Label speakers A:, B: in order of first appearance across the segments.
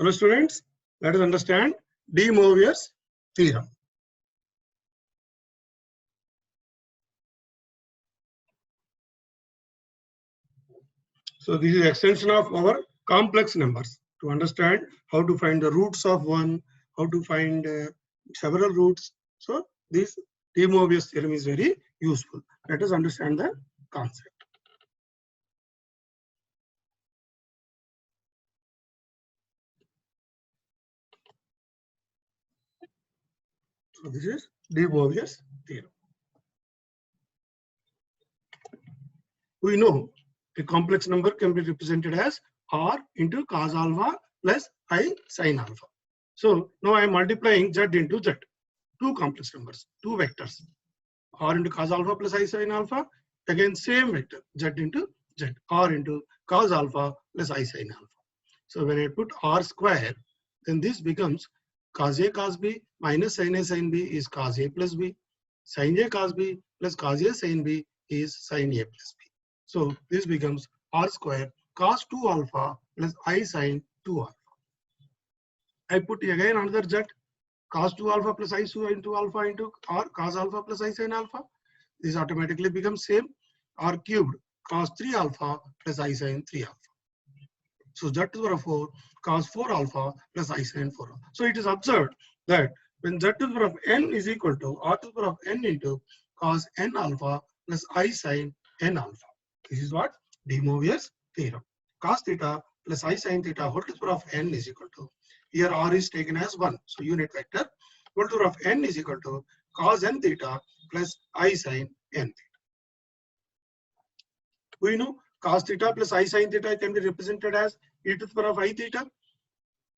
A: Hello students, let us understand DeMoivre's theorem. So this is extension of our complex numbers to understand how to find the roots of one, how to find several roots. So this DeMoivre's theorem is very useful. Let us understand the concept. So this is DeMoivre's theorem. We know a complex number can be represented as r into cos alpha plus I sin alpha. So now I am multiplying z into z, two complex numbers, two vectors, r into cos alpha plus I sin alpha, again same vector z into z, r into cos alpha plus I sin alpha. So when I put r square, then this becomes cos a cos b minus sin a sin b is cos a plus b, sin a cos b plus cos a sin b is sin a plus b. So this becomes r square cos 2 alpha plus I sin 2 alpha. I put again another z, cos 2 alpha plus I sin 2 alpha into r cos alpha plus I sin alpha. This automatically becomes same, r cubed cos 3 alpha plus I sin 3 alpha. So z to the power of 4 cos 4 alpha plus I sin 4 alpha. So it is observed that when z to the power of n is equal to r to the power of n into cos n alpha plus I sin n alpha. This is what DeMoivre's theorem. Cos theta plus I sin theta whole to the power of n is equal to, here r is taken as 1, so unit vector, whole to the power of n is equal to cos n theta plus I sin n theta. We know cos theta plus I sin theta can be represented as e to the power of I theta,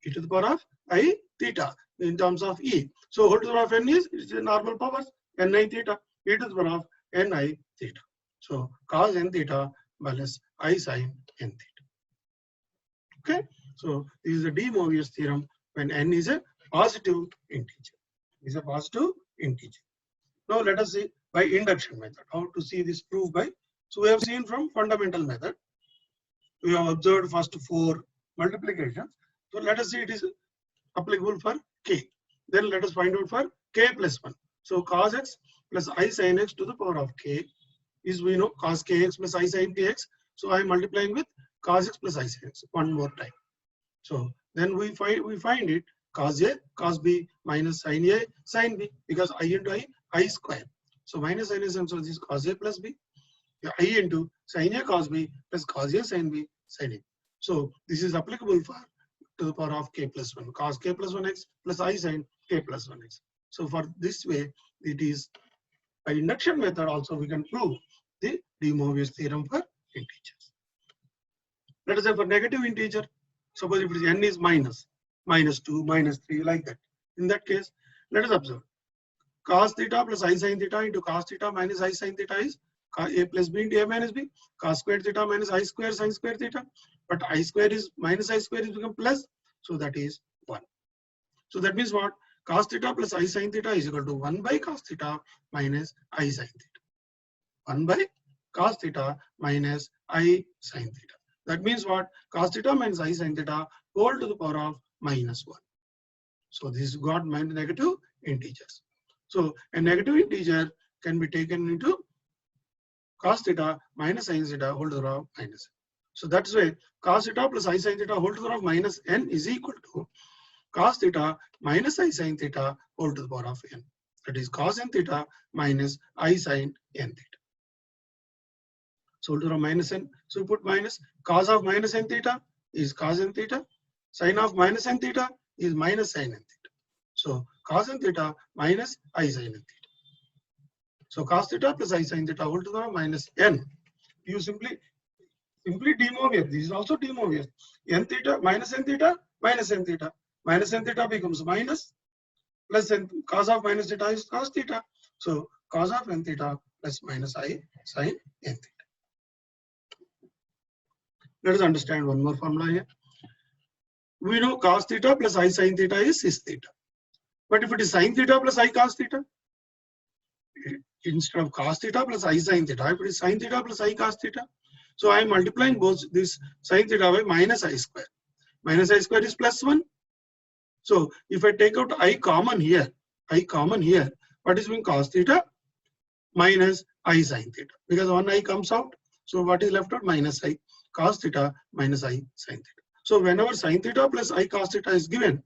A: e to the power of I theta in terms of e. So whole to the power of n is normal powers, ni theta, e to the power of ni theta. So cos n theta minus I sin n theta. Okay, so this is the DeMoivre's theorem when n is a positive integer. Is a positive integer. Now let us see by induction method how to see this proof by. So we have seen from fundamental method. We have observed first 4 multiplications. So let us see it is applicable for k. Then let us find out for k plus 1. So cos x plus I sin x to the power of k is, we know, cos kx plus I sin kx. So I am multiplying with cos x plus I sin x one more time. So then we find it cos a cos b minus sin a sin b, because I into I square. So minus sin a sin, so this is cos a plus b. I into sin a cos b plus cos a sin b sin a. So this is applicable for to the power of k plus 1, cos k plus 1x plus I sin k plus 1x. So for this way, it is by induction method also we can prove the DeMoivre's theorem for integers. Let us say for negative integer, suppose if it is n is minus 2, minus 3, like that. In that case, let us observe cos theta plus I sin theta into cos theta minus I sin theta is a plus b into a minus b, cos square theta minus I square sin square theta. But I square is minus I square is become plus, so that is 1. So that means what? Cos theta plus I sin theta is equal to 1 by cos theta minus I sin theta. 1 by cos theta minus I sin theta. That means what? Cos theta minus I sin theta whole to the power of minus 1. So this got negative integers. So a negative integer can be taken into cos theta minus sin theta whole to the power of minus n. So that's why cos theta plus I sin theta whole to the power of minus n is equal to cos theta minus I sin theta whole to the power of n. That is cos n theta minus I sin n theta. So whole to the power of minus n. So we put minus, cos of minus n theta is cos n theta, sin of minus n theta is minus sin n theta. So cos n theta minus I sin n theta. So cos theta plus I sin theta whole to the power of minus n. You simply DeMoivre. This is also DeMoivre. N theta minus n theta minus n theta. Minus n theta becomes minus, plus n, cos of minus theta is cos theta. So cos of n theta plus minus I sin n theta. Let us understand one more formula here. We know cos theta plus I sin theta is cis theta. But if it is sin theta plus I cos theta, instead of cos theta plus I sin theta, if it is sin theta plus I cos theta, so I am multiplying both this sin theta by minus I square. Minus I square is plus 1, So if I take out I common here, what is being cos theta minus I sin theta, because one I comes out. So what is left out? Minus I cos theta minus I sin theta. So whenever sin theta plus I cos theta is given,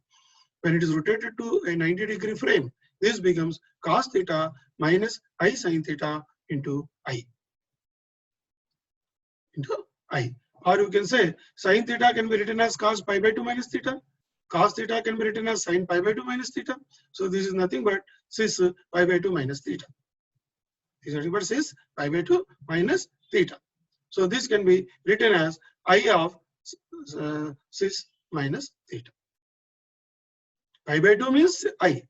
A: when it is rotated to a 90-degree frame, this becomes cos theta minus I sin theta into I. Or you can say sin theta can be written as cos pi by 2 minus theta. Cos theta can be written as sin pi by 2 minus theta. So this is nothing but cis pi by 2 minus theta. This is nothing but cis pi by 2 minus theta. So this can be written as I of cis minus theta. Pi by 2 means I.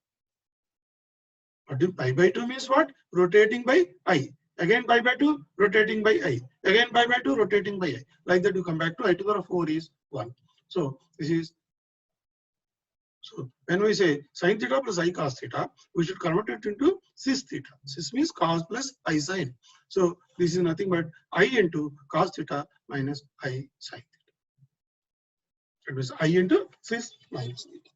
A: What do pi by 2 means what? Rotating by I. Again pi by 2, rotating by I. Again pi by 2, rotating by I. Like that you come back to I to the power 4 is 1. So this is, so when we say sin theta plus I cos theta, we should convert it into cis theta. Cis means cos plus I sin. So this is nothing but I into cos theta minus I sin theta. That means I into cis minus theta.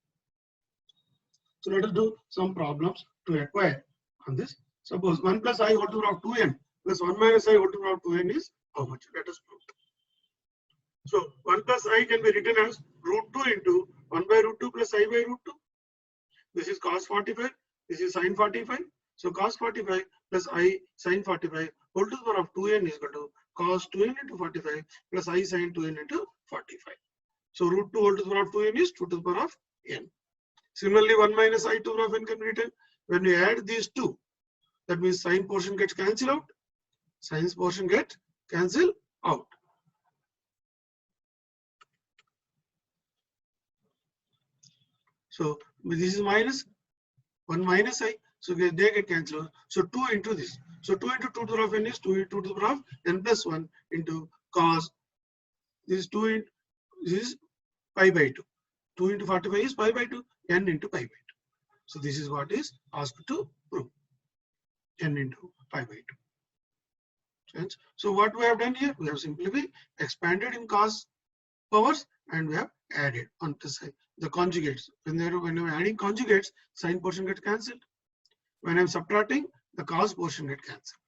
A: So let us do some problems to acquire on this. Suppose 1 plus I whole to the power of 2n plus 1 minus I whole to the power of 2n is how much? Let us prove. So 1 plus I can be written as root 2 into 1 by root 2 plus I by root 2. This is cos 45. This is sin 45. So cos 45 plus I sin 45 whole to the power of 2n is equal to cos 2n into 45 plus I sin 2n into 45. So root 2 whole to the power of 2n is 2 to the power of n. Similarly, 1 minus I to the power of n can be written. When we add these two, that means sine portion gets cancelled out. Sine portion gets cancelled out. So this is minus 1 minus I. So they get cancelled. So 2 into this. So 2 into 2 to the power of n is 2 into 2 to the power of n plus 1 into cos. This is 2 into, this is pi by 2. 2 into 45 is pi by 2. N into pi by 2. So this is what is asked to prove. N into pi by 2. So what we have done here, we have simply expanded in cos powers and we have added on the side the conjugates. When I'm adding conjugates, sine portion get cancelled. When I'm subtracting, the cos portion get cancelled.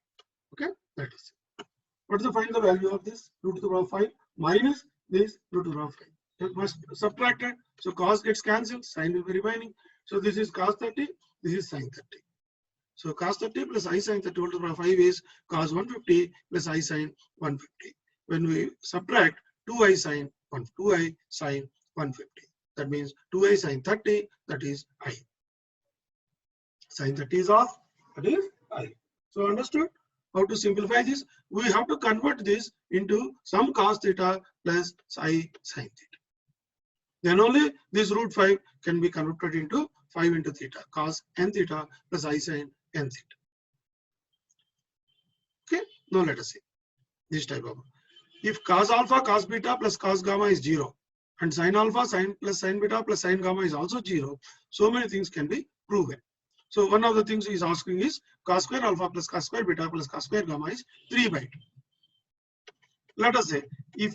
A: Okay, that is it. What is the find the value of this? Root to the power of 5 minus this root to the power of 5. It must be subtracted. So cos gets cancelled, sine will be remaining. So this is cos 30, this is sine 30. So cos 30 plus I sin 30 whole to the power of 5 is cos 150 plus I sin 150. When we subtract 2I sin 150, that means 2I sin 30, that is I. Sin 30 is off, that is I. So understood how to simplify this? We have to convert this into some cos theta plus I sin theta. Then only this root 5 can be converted into 5 into theta, cos n theta plus I sin n theta. Okay, now let us see this type of. If cos alpha, cos beta plus cos gamma is 0, and sin alpha, sin plus sin beta plus sin gamma is also 0, so many things can be proven. So one of the things he is asking is cos square alpha plus cos square beta plus cos square gamma is 3 by 2. Let us say if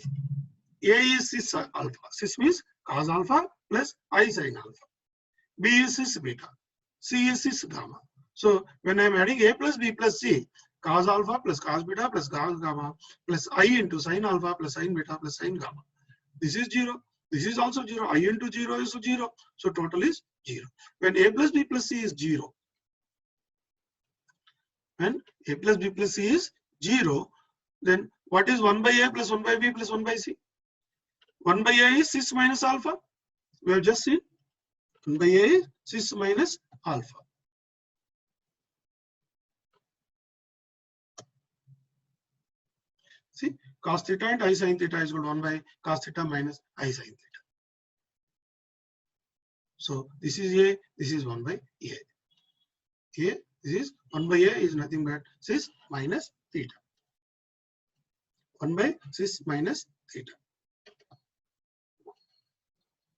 A: A is cis alpha, cis means cos alpha plus I sin alpha. B is cis beta, C is cis gamma. So when I am adding A plus B plus C, cos alpha plus cos beta plus cos gamma plus I into sin alpha plus sin beta plus sin gamma. This is 0. This is also 0. I into 0 is 0. So total is 0. When A plus B plus C is 0, when A plus B plus C is 0, then what is 1 by A plus 1 by B plus 1 by C? 1 by A is cis minus alpha. We have just seen 1 by A is cis minus alpha. See, cos theta and I sin theta is equal to 1 by cos theta minus I sin theta. So this is A, this is 1 by A. A, this is 1 by A is nothing but cis minus theta. 1 by cis minus theta.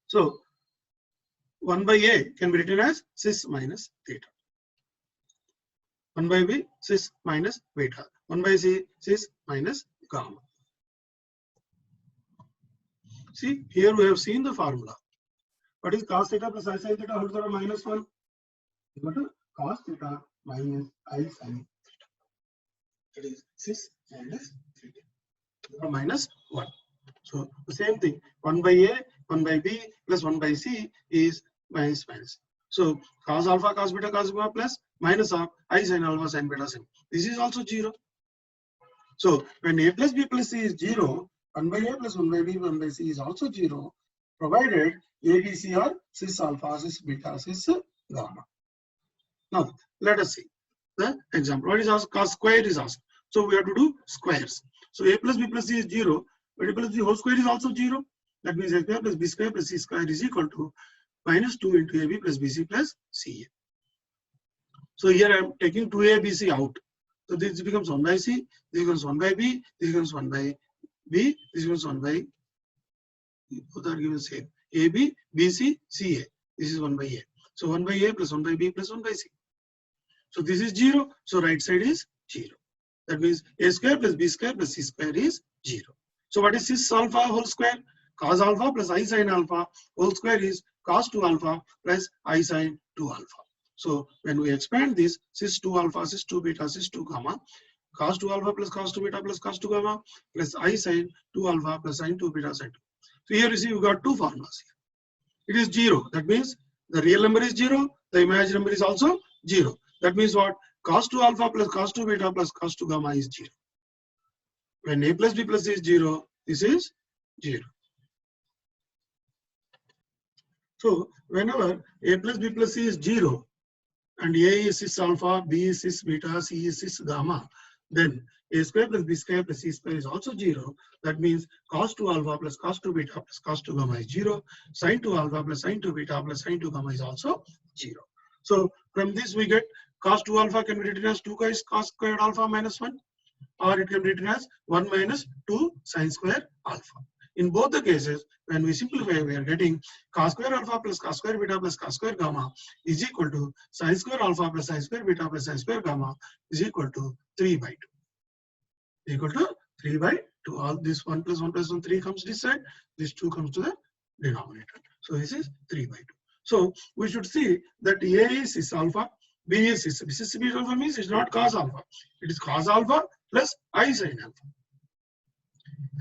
A: So 1 by A can be written as cis minus theta. 1 by B, cis minus beta. 1 by C, cis minus gamma. See, here we have seen the formula. What is cos theta plus I sin theta whole to the power minus 1? Equal to cos theta minus I sin theta. That is cis minus theta minus 1. So the same thing, 1 by A, 1 by B plus 1 by C is minus minus. So cos alpha, cos beta, cos gamma plus minus of I sin alpha, sin beta, sin. This is also 0. So when A plus B plus C is 0, 1 by A plus 1 by B, 1 by C is also 0, provided A, B, C are cis alpha, cis beta, cis gamma. Now let us see the example. What is asked? Cos square is asked. So we have to do squares. So A plus B plus C is 0, but A plus B whole square is also 0. That means A square plus B square plus C square is equal to minus 2 into AB plus BC plus CA. So here I am taking 2A, BC out. So this becomes 1 by C, this becomes 1 by B, this becomes 1 by B, this becomes 1 by, both are given same. AB, BC, CA. This is 1 by A. So 1 by A plus 1 by B plus 1 by C. So this is 0. So right side is 0. That means A square plus B square plus C square is 0. So what is cis alpha whole square? Cos alpha plus I sin alpha whole square is cos 2 alpha plus I sin 2 alpha. So when we expand this, cis 2 alpha, cis 2 beta, cis 2 gamma, cos 2 alpha plus cos 2 beta plus cos 2 gamma plus I sin 2 alpha plus sin 2 beta sin 2. So here you see we got two formulas here. It is 0. That means the real number is 0. The imaginary number is also 0. That means what? Cos 2 alpha plus cos 2 beta plus cos 2 gamma is 0. When A plus B plus C is 0, this is 0. So whenever A plus B plus C is 0, and A is cis alpha, B is cis beta, C is cis gamma, then A square plus B square plus C square is also 0. That means cos 2 alpha plus cos 2 beta plus cos 2 gamma is 0. Sin 2 alpha plus sin 2 beta plus sin 2 gamma is also 0. So from this we get cos 2 alpha can be written as 2 cos squared alpha minus 1, or it can be written as 1 minus 2 sin square alpha. In both the cases, when we simplify, we are getting cos square alpha plus cos square beta plus cos square gamma is equal to sin square alpha plus sin square beta plus sin square gamma is equal to 3 by 2. Equal to 3 by 2. All this 1 plus 1 plus 1, 3 comes this side. This 2 comes to the denominator. So this is 3 by 2. So we should see that A is cis alpha, B is cis. Cis alpha means it's not cos alpha. It is cos alpha plus I sin alpha.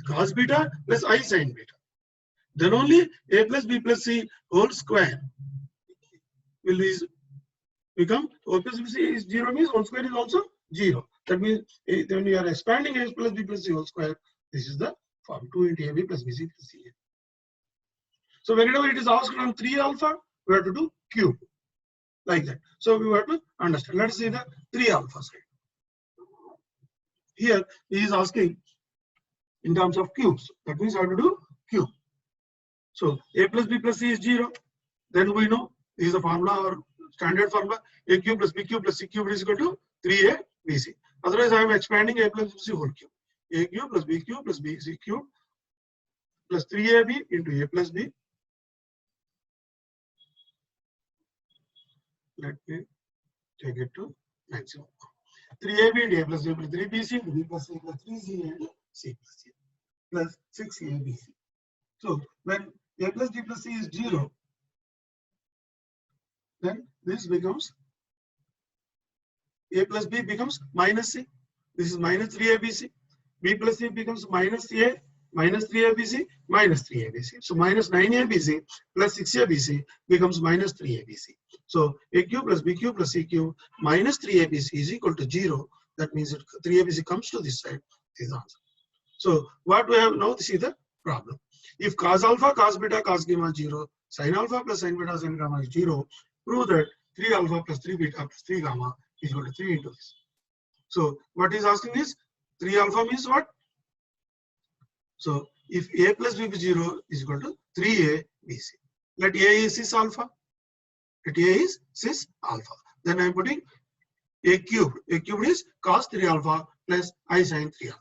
A: Cos beta plus I sin beta. Then only A plus B plus C whole square will become A plus B plus C is 0 means whole square is also 0. That means when we are expanding A plus B plus C whole square, this is the form 2 into AB plus BC plus CA. So whenever it is asked on 3 alpha, we have to do cube like that. So we have to understand. Let us see the 3 alpha side. Here he is asking in terms of cubes. That means I have to do cube. So A plus B plus C is 0. Then we know this is the formula or standard formula. A cube plus B cube plus C cube is equal to 3A BC. Otherwise, I am expanding A plus B C whole cube. A cube plus B cube plus BC cube plus 3AB into A plus B. Let me take it to maximum. 3AB into A plus B plus 3BC into B plus C plus 3C and C plus C plus 6ABC. So when A plus B plus C is 0, then this becomes A plus B becomes minus C. This is minus 3ABC. B plus C becomes minus A, minus 3ABC, minus 3ABC. So minus 9ABC plus 6ABC becomes minus 3ABC. So A cube plus B cube plus C cube minus 3ABC is equal to 0. That means 3ABC comes to this side. This is the answer. So what we have now, this is the problem. If cos alpha, cos beta, cos gamma 0, sin alpha plus sin beta, sin gamma is 0, prove that 3 alpha plus 3 beta plus 3 gamma is equal to 3 into this. So what is asking is 3 alpha means what? So if A plus B 0 is equal to 3A BC. Let A is cis alpha. Let A is cis alpha. Then I am putting A cubed. A cubed is cos 3 alpha plus I sin 3 alpha.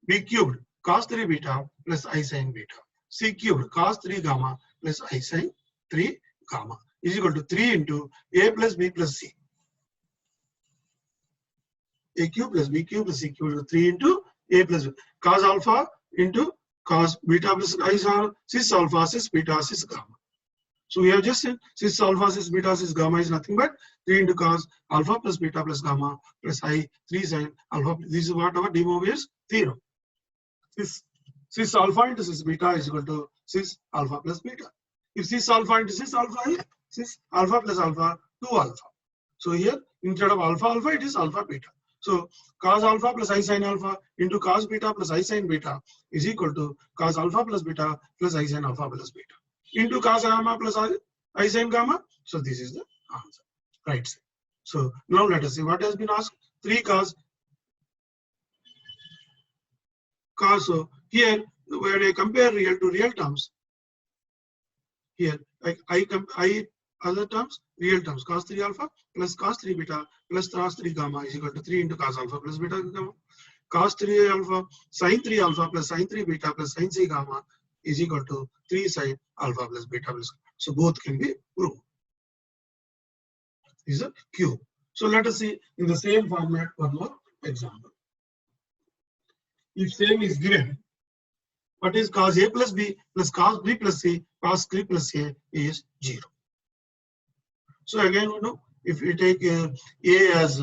A: B cubed cos 3 beta plus I sin beta. C cubed cos 3 gamma plus I sin 3 gamma is equal to 3 into A plus B plus C. A cube plus B cube plus C cube 3 into A plus B. Cos alpha into cos beta plus I sin cis alpha cis beta cis gamma. So we have just said cis alpha, cis beta, cis gamma is nothing but 3 into cos alpha plus beta plus gamma plus I 3 sin alpha. This is what our DeMoivre's theorem. Cis alpha into cis beta is equal to cis alpha plus beta. If cis alpha into cis alpha is cis alpha plus alpha 2 alpha. So here instead of alpha alpha it is alpha beta. So cos alpha plus I sin alpha into cos beta plus I sin beta is equal to cos alpha plus beta plus I sin alpha plus beta into cos gamma plus I sin gamma. So this is the answer, right side. So now let us see what has been asked. 3 cos. So here when I compare real to real terms, here like I other terms, real terms, cos 3 alpha plus cos 3 beta plus cos 3 gamma is equal to 3 into cos alpha plus beta gamma. Cos 3 alpha sin 3 alpha plus sin 3 beta plus sin c gamma is equal to 3 sin alpha plus beta plus gamma. So both can be proved. This is a cube. So let us see in the same format one more example. If same is given, what is cos a plus b plus cos b plus c, cos 3 plus a is 0. So again, you know, if we take a as,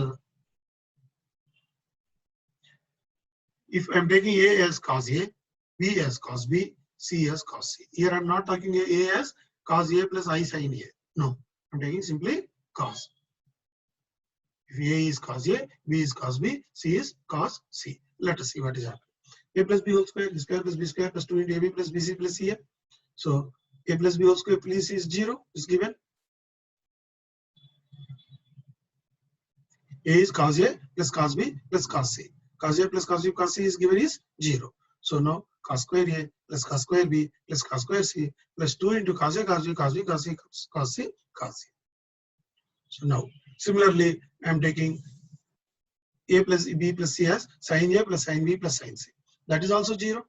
A: if I'm taking a as cos a, b as cos b, c as cos c. Here I'm not talking a as cos a plus I sin a. No, I'm taking simply cos. If a is cos a, b is cos b, c is cos c. Let us see what is happening. A plus b whole square, b square plus b square plus 2 into ab plus bc plus ca. So a plus b whole square plus c is 0 is given. A is cos A plus cos B plus cos C. Cos A plus cos B cos C is given is 0. So now cos square A plus cos square B plus cos square C plus 2 into cos A cos B cos B cos C cos C cos C. So now similarly I am taking A plus B plus C as sin A plus sin B plus sin C. That is also 0.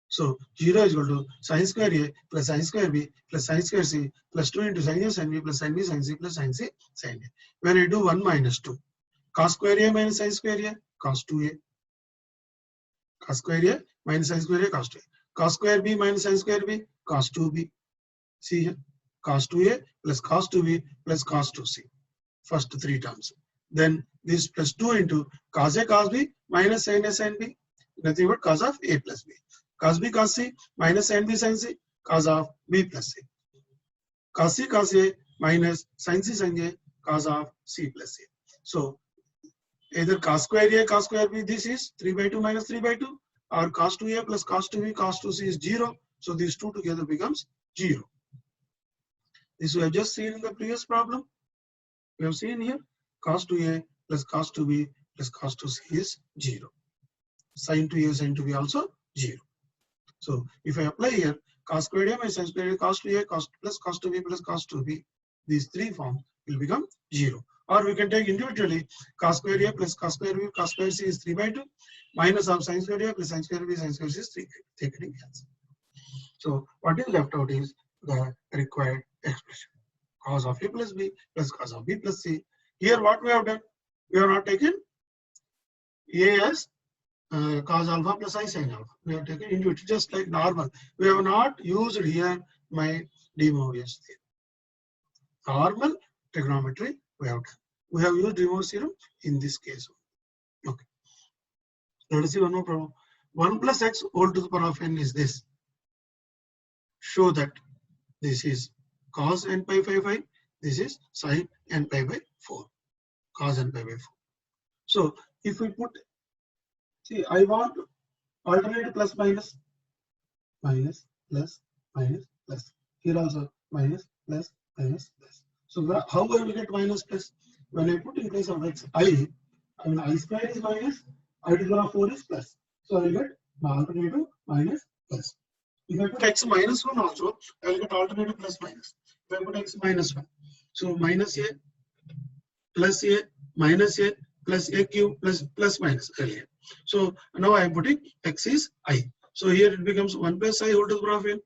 A: So 0 is equal to sin square A plus sin square B plus sin square C plus 2 into sin A sin B plus sin B sin C plus sin C sin A. When I do 1 minus 2, cos square A minus sin square A, cos 2A. Cos square A minus sin square A, cos 2A. Cos square B minus sin square B, cos 2B. See here, cos 2A plus cos 2B plus cos 2C. First 3 terms. Then this plus 2 into cos A cos B minus sin A sin B. Nothing but cos of A plus B. Cos B cos C minus sin B sin C, cos of B plus C. Cos C cos A minus sin C sin A, cos of C plus A. So either cos square A cos square B, this is 3 by 2 minus 3 by 2, or cos 2A plus cos 2B cos 2C is 0. So these two together becomes 0. This we have just seen in the previous problem. We have seen here cos 2A plus cos 2B plus cos 2C is 0. Sin 2A sin 2B also 0. So if I apply here cos squared A minus sin squared A cos 2A cos plus cos 2B plus cos 2B, these 3 forms will become 0. Or we can take individually cos square A plus cos square B cos square C is 3 by 2 minus of sin square A plus sin square B sin square C is 3 by 2. Take it cancel. So what is left out is the required expression. Cos of A plus B plus cos of B plus C. Here what we have done? We have not taken A as cos alpha plus I sin alpha. We have taken into it just like normal. We have not used here my DeMoivre's theorem. Normal trigonometry we have done. We have used DeMoivre's theorem in this case. Okay. Let us see one more problem. 1 plus x whole to the power of n is this. Show that this is cos n pi by 5. This is sin n pi by 4. Cos n pi by 4. So if we put, see, I want alternate plus minus, minus, plus, minus, plus. Here also minus, plus, minus, plus. So how I will get minus plus? When I put in place of x, I mean I square is minus, I to the power of 4 is plus. So I will get my alternative minus plus. If I put x minus 1 also, I will get alternative plus minus. If I put x minus 1, so minus a plus a cube plus minus earlier. So now I am putting x is I. So here it becomes 1 plus I whole to the power of n.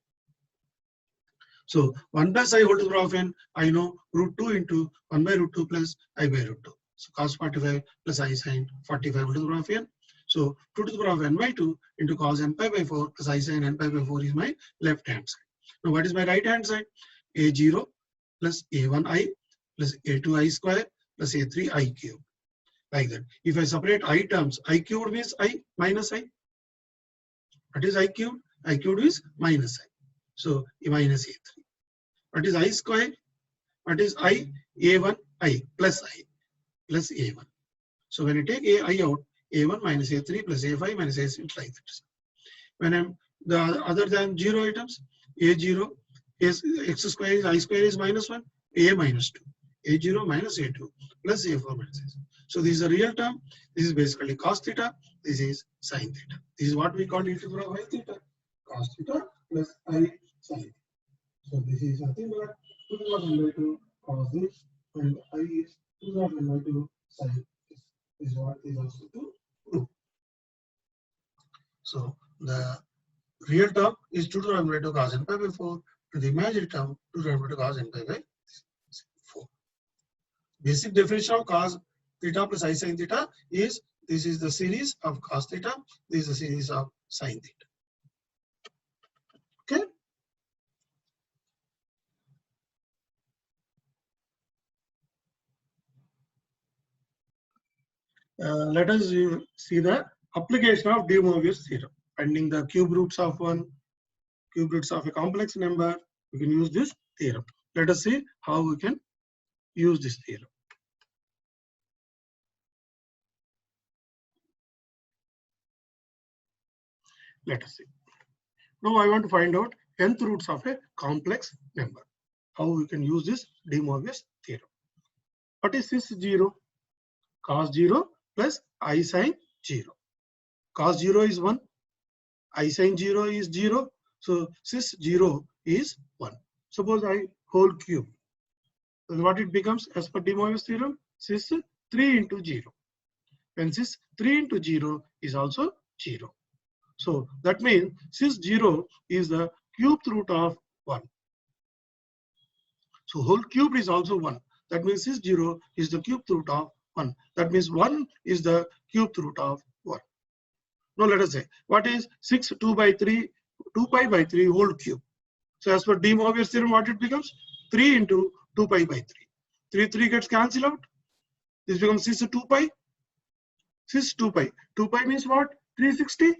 A: So 1 plus I whole to the power of n, I know root 2 into 1 by root 2 plus I by root 2. So cos 45 plus I sin 45 whole to the power of n. So 2 to the power of n by 2 into cos n pi by 4 plus I sin n pi by 4 is my left hand side. Now what is my right hand side? A0 plus A1I plus A2I square plus A3I cube. Like that. If I separate I terms, I cubed means I minus I. What is I cubed? I cubed is minus I. So minus A3. What is I square? What is I? A1 I plus A1. So when you take I out, A1 minus A3 plus A5 minus A6 like that. When I'm the other than 0 items, A0 is x square is I square is minus 1, A minus 2. A0 minus A2 plus A4 minus A6. So this is a real term. This is basically cos theta. This is sin theta. This is what we call e to the power I theta. Cos theta plus I sin. So this is nothing but 2 to the power 1 by 2 cos this, and I is 2 to the power 1 by 2 sin this. This is what is also to prove. So the real term is 2 to the power 1 by 2 cos n pi by 4. To the imaginary term 2 to the power 1 by 2 cos n pi by 4. Basic definition of cos theta plus I sin theta is this is the series of cos theta, this is the series of sin theta. Okay. Let us see the application of DeMoivre's theorem. Finding the cube roots of a complex number, we can use this theorem. Let us see how we can use this theorem. Let us see. Now I want to find out nth roots of a complex number. How we can use this DeMoivre's theorem. What is this 0? Cos 0 plus I sin 0. Cos 0 is 1. I sin 0 is 0. So cis 0 is 1. Suppose I whole cube. So what it becomes as per DeMoivre's theorem? Cis 3 into 0. When cis 3 into 0 is also 0. So that means cis 0 is the cubed root of 1. So whole cube is also 1. That means cis 0 is the cubed root of 1. That means 1 is the cubed root of 1. Now let us say, what is 6 2 by 3, 2 pi by 3 whole cube? So as per DeMoivre's theorem, what it becomes? 3 into 2 pi by 3. 3 gets cancelled out. This becomes cis 2 pi. Cis 2 pi. 2 pi means what? 360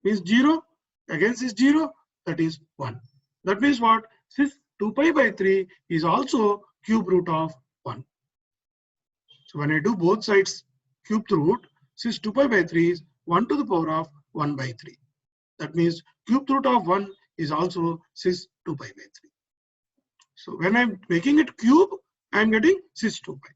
A: means 0. Again cis 0, that is 1. That means what? Cis 2 pi by 3 is also cube root of 1. So when I do both sides cube root, cis 2 pi by 3 is 1 to the power of 1 by 3. That means cube root of 1 is also cis 2 pi by 3. So when I'm making it cube, I'm getting cis 2 pi.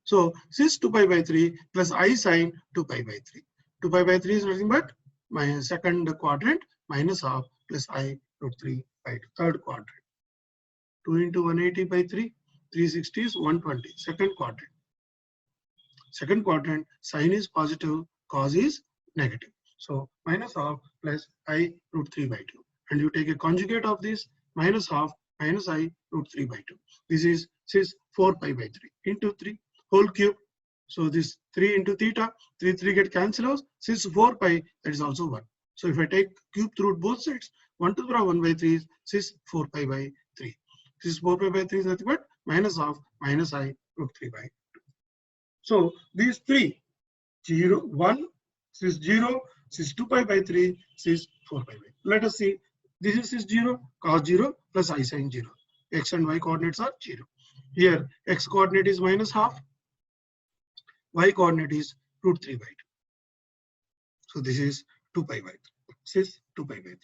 A: So cis 2 pi by 3 plus I sin 2 pi by 3. 2 pi by 3 is nothing but my second quadrant minus half plus I root 3 by 2. Third quadrant. 2 into 180 by 3. 360 is 120. Second quadrant. Second quadrant, sin is positive, cos is negative. So minus half plus I root 3 by 2. And you take a conjugate of this, minus half minus I root 3 by 2. This is cis 4 pi by 3 into 3 whole cube. So this 3 into theta, 3 get cancelled out. Cis 4 pi, that is also 1. So if I take cube root both sides, 1 to the power 1 by 3 is cis 4 pi by 3. Cis 4 pi by 3 is nothing but minus half minus I root 3 by 2. So these three, 0, 1, cis 0, cis 2 pi by 3, cis 4 pi by 3. Let us see. This is cis 0, cos 0 plus I sin 0. X and Y coordinates are 0. Here, X coordinate is minus half. Y coordinate is root 3 by 2. So this is 2 pi by 3. Cis 2 pi by 3.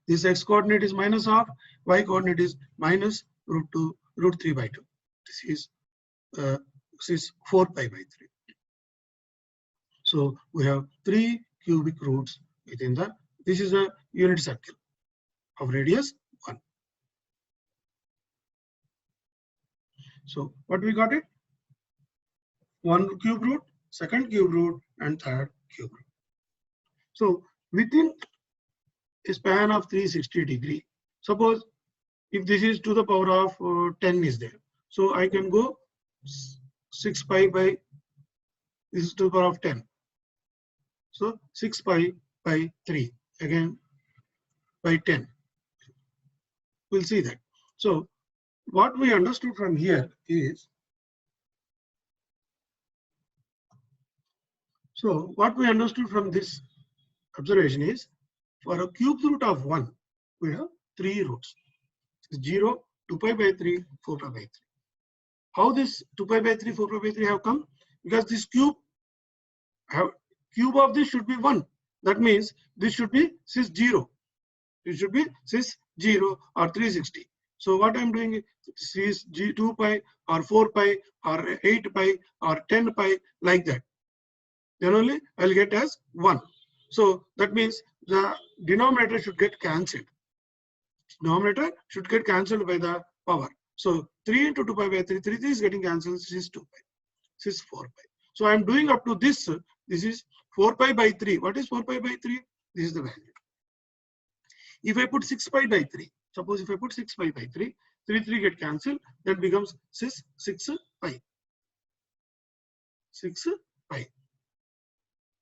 A: This X coordinate is minus half. Y coordinate is minus root 3 by 2. This is cis 4 pi by 3. So we have 3 cubic roots within the, this is a unit circle of radius 1. So what we got it? 1 cube root, second cube root, and third cube root. So within a span of 360 degree, suppose if this is to the power of 10 is there, so I can go 6 pi by, this is to the power of 10. So 6 pi by 3, again by 10. We'll see that. So what we understood from here is, so what we understood from this observation is, for a cube root of 1, we have 3 roots: 0, 2 pi by 3, 4 pi by 3. How this 2 pi by 3, 4 pi by 3 have come? Because this cube of this should be 1. That means this should be cis 0. It should be cis 0 or 360. So what I'm doing is cis 2 pi or 4 pi or 8 pi or 10 pi, like that. Then only I'll get as 1. So that means the denominator should get cancelled. Denominator should get cancelled by the power. So 3 into 2 pi by 3, 3 is getting cancelled, cis 2 pi, cis 4 pi. So I'm doing up to this. This is 4 pi by 3. What is 4 pi by 3? This is the value. If I put 6 pi by 3, suppose if I put 6 pi by 3, 3 get cancelled, that becomes cis 6 pi. 6 pi.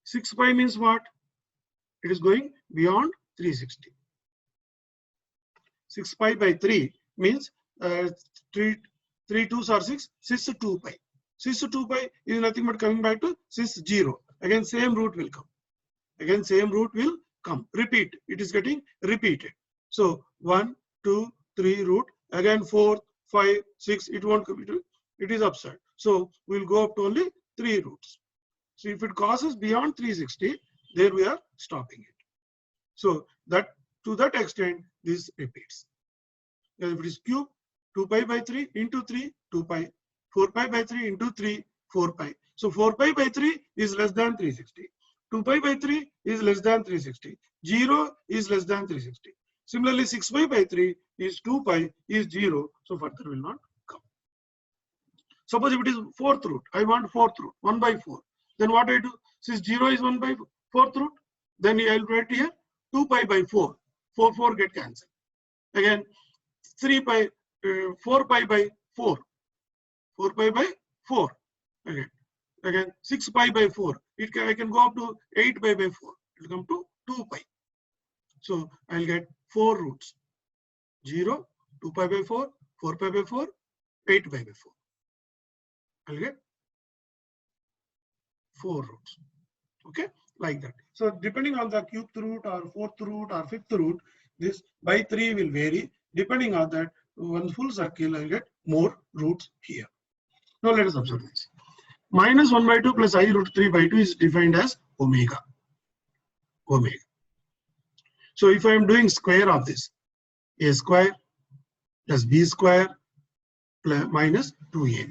A: 6 pi means what? It is going beyond 360. 6 pi by 3 means 3 2s are 6, cis 2 pi. Cis 2 pi is nothing but coming back to cis 0. Again, same root will come. Again, same root will come. Repeat. It is getting repeated. So 1, 2, 3 root. Again 4, 5, 6. It won't come. It is upside. So we'll go up to only 3 roots. So if it crosses beyond 360, there we are stopping it. So that to that extent, this repeats. If it is cube, 2 pi by 3 into 3, 2 pi. 4 pi by 3 into 3, 4 pi. So 4 pi by 3 is less than 360. 2 pi by 3 is less than 360. 0 is less than 360. Similarly, 6 pi by 3 is 2 pi is 0. So further will not come. Suppose if it is 4th root, I want 4th root, 1 by 4. Then what I do? Since 0 is 1 by 4th root, then I will write here 2 pi by 4. 4 get cancelled. Again, 4 pi by 4. 4 pi by 4. Again 6 pi by 4. I can go up to 8 pi by 4. It will come to 2 pi. So I'll get 4 roots. 0, 2 pi by 4, 4 pi by 4, 8 pi by 4. I'll get 4 roots. Okay, like that. So depending on the cubed root or 4th root or 5th root, this by 3 will vary. Depending on that, one full circle, I'll get more roots here. Now let us observe this. Minus 1 by 2 plus I root 3 by 2 is defined as omega. Omega. So if I am doing square of this, a square plus b square plus minus 2ab.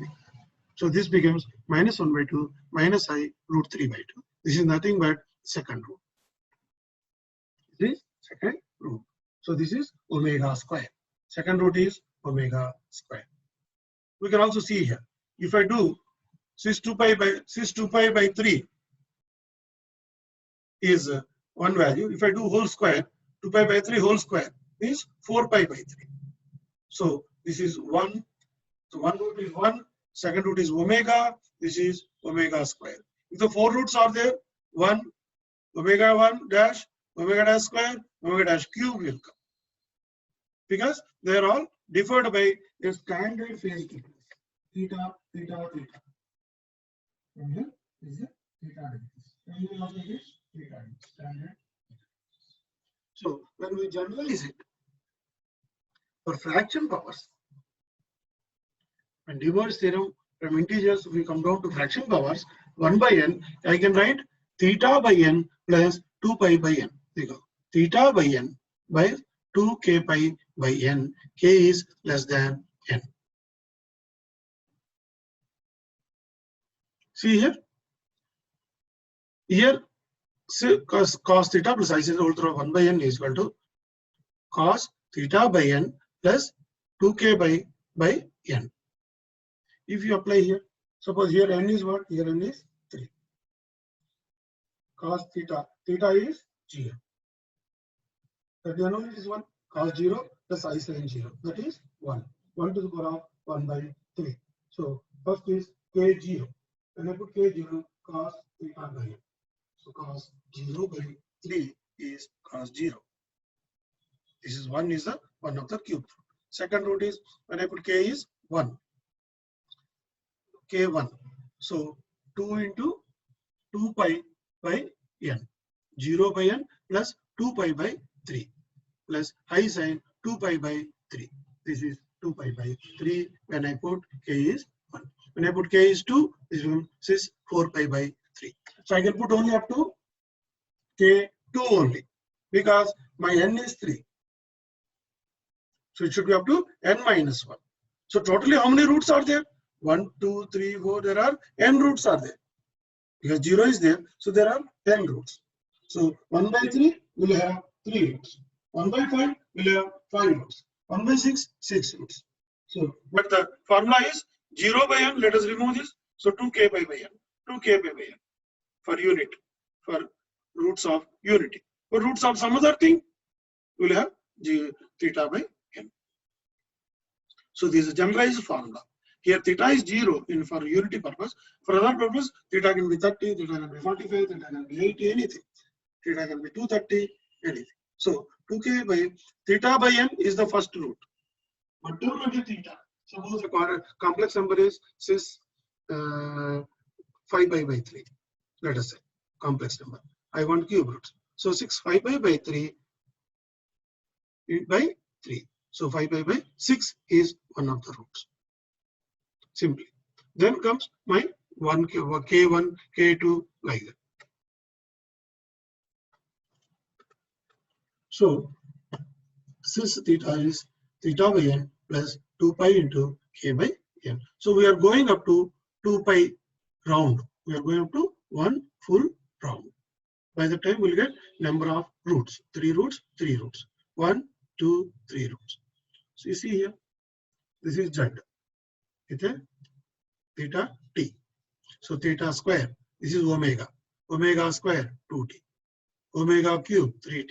A: So this becomes minus 1 by 2 minus I root 3 by 2. This is nothing but second root. This is second root. So this is omega square. Second root is omega square. We can also see here. If I do cis 2 pi by 3 is one value. If I do whole square, 2 pi by 3 whole square is 4 pi by 3. So this is 1. So one root is 1. Second root is omega. This is omega square. If the 4 roots are there, 1, omega 1 dash, omega dash square, omega dash cube will come. Because they are all differed by a standard phase difference. Theta, theta, theta. From here is the theta difference. Standard. So when we generalize it for fraction powers, when DeMoivre's theorem from integers we come down to fraction powers 1 by n, I can write theta by n plus 2 pi by n. There you go. Theta by n by 2k pi by n. K is less than n. See here. Here cos theta plus I c whole through 1 by n is equal to cos theta by n plus 2k by n. If you apply here, suppose here n is what? Here n is 3. Cos theta, theta is 0. That denominator is 1. Cos 0 plus I sin 0. That is 1. 1 to the power of 1 by 3. So first is k0. When I put k0, cos theta by n. So cos 0 by 3 is cos 0. This is one of the cube root. Second root is when I put k is 1. K1. So 2 into 2 pi by n. 0 by n plus 2 pi by 3 plus I sin 2 pi by 3. This is 2 pi by 3 when I put k is 1. When I put k is 2, this is 4 pi by 3. So I can put only up to k2 only because my n is 3. So it should be up to n minus 1. So totally how many roots are there? 1, 2, 3, 4. There are n roots are there. Because 0 is there, so there are 10 roots. So 1 by 3 will have 3 roots. 1 by 5 will have 5 roots. 1 by 6, 6 roots. So, but the formula is 0 by n. Let us remove this. So 2k by n. 2k by n for unit, for roots of unity. For roots of some other thing, we will have theta by n. So this is a generalized formula. Here theta is 0 in for unity purpose. For other purpose, theta can be 30, theta can be 45, theta can be 80, anything. Theta can be 230, anything. So 2k by theta by n is the first root. But don't get theta. Suppose the complex number is 5 pi by 3. Let us say complex number. I want cube roots. So 6 5 pi by 3 by 3. So 5 pi by 6 is one of the roots. Simply. Then comes my k1, k2 like that. So since theta is theta by n plus 2 pi into k by n. So we are going up to 2 pi round. We are going up to 1 full round. By the time we'll get number of roots. 3 roots, 3 roots. 1, 2, 3 roots. So you see here, this is z. Theta t. So theta square, this is omega. Omega square, 2t. Omega cube, 3t.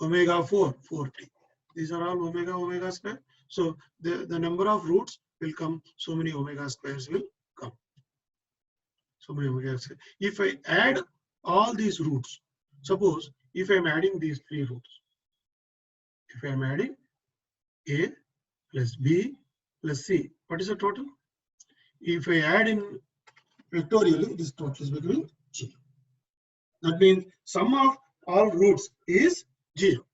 A: Omega 4, 4t. These are all omega square. So the number of roots will come, so many omega squares will come. So many omega squares. If I add all these roots, suppose if I am adding these 3 roots, if I am adding a plus b plus c, what is the total? If I add in vectorially, this total is becoming 0. That means sum of all roots is 0.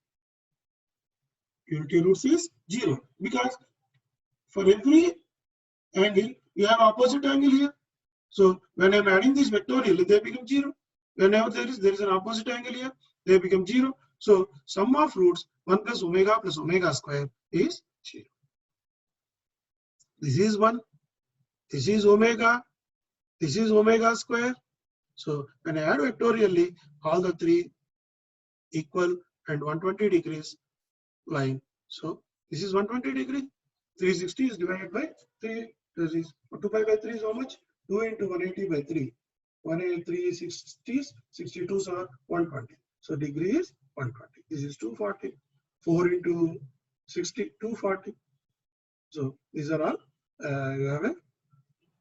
A: Unity roots is 0 because for every angle you have opposite angle here. So when I am adding this vectorially, they become 0. Whenever there is an opposite angle here, they become 0. So sum of roots 1 plus omega square is 0. This is 1. This is omega. This is omega square. So when I add vectorially, all the 3 equal and 120 degrees line. So this is 120 degree. 360 is divided by 3. This is 2 pi by 3 is how much? 2 into 180 by 3. 183 is 62 are 120. So degree is 120. This is 240. 4 into 60, 240. So these are all, you have a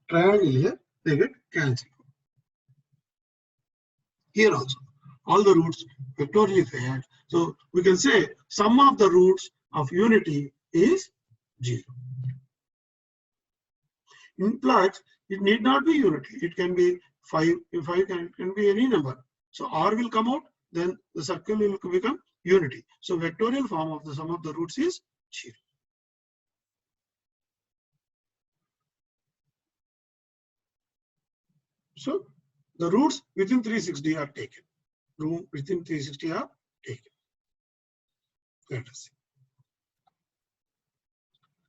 A: triangle here, they get cancelled. Here also, all the roots vectorially add. So we can say sum of the roots of unity is 0. In plugs, it need not be unity. It can be 5. If 5 can be any number. So R will come out, then the circle will become unity. So vectorial form of the sum of the roots is 0. So the roots within 360 are taken. Room within 360 are taken. Let us see.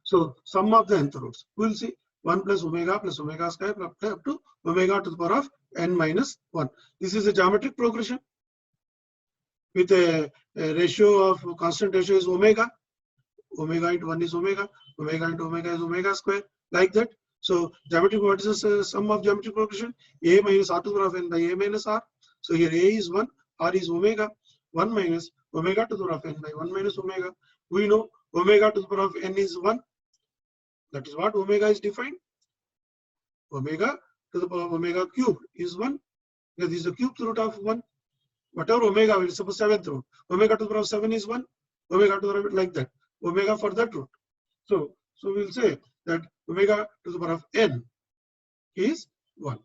A: So sum of the nth roots. We will see 1 plus omega square up to omega to the power of n minus 1. This is a geometric progression with a ratio of constant ratio is omega. Omega into 1 is omega. Omega into omega is omega square. Like that. So geometric, what is the sum of geometric progression? A minus r to the power of n by a minus r. So here a is 1, r is omega. 1 minus omega to the power of n by 1 minus omega. We know omega to the power of n is 1. That is what omega is defined. Omega to the power of omega cube is 1. Because this is the cube root of 1. Whatever omega, we suppose 7th root. Omega to the power of 7 is 1. Omega to the power of like that. Omega for that root. So we'll say that omega to the power of n is 1.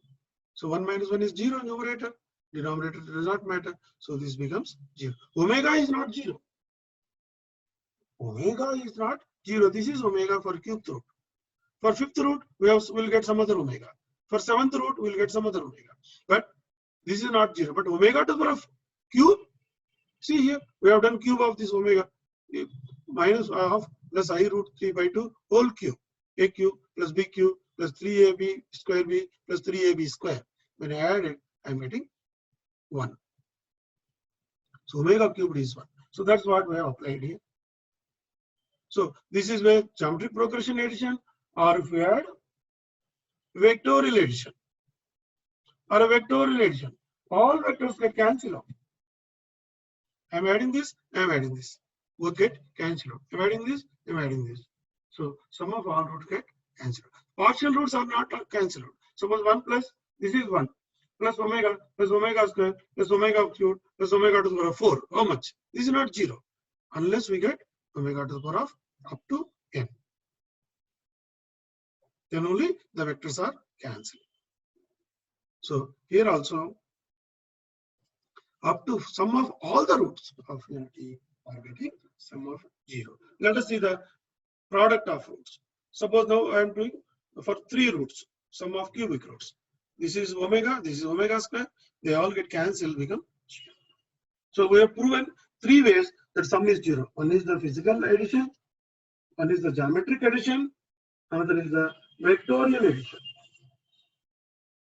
A: So 1 minus 1 is 0 numerator. Denominator does not matter. So this becomes 0. Omega is not 0. Omega is not 0. This is omega for cubed root. For fifth root, we'll get some other omega. For seventh root, we'll get some other omega. But this is not 0. But omega to the power of cube, see here, we have done cube of this omega. Minus half plus I root 3 by 2 whole cube. A cube plus B cube plus 3AB square B plus 3AB square. When I add it, I'm getting 1. So omega cubed is 1. So that's what we have applied here. So this is where geometric progression addition, or if we add vectorial addition or a vectorial addition, all vectors get cancelled out. I'm adding this, I'm adding this. Both get cancelled out. I'm adding this, I'm adding this. So sum of all roots get cancelled out. Partial roots are not cancelled out. Suppose 1 plus, this is 1, plus omega square plus omega cubed plus omega to the power of 4. How much? This is not 0. Unless we get omega to the power of up to n. Then only the vectors are cancelled. So here also, up to sum of all the roots of unity are getting sum of 0. Let us see the product of roots. Suppose now I am doing for 3 roots, sum of cubic roots. This is omega square. They all get cancelled, become 0. So we have proven 3 ways that sum is 0. One is the physical addition, one is the geometric addition, another is the vectorial addition.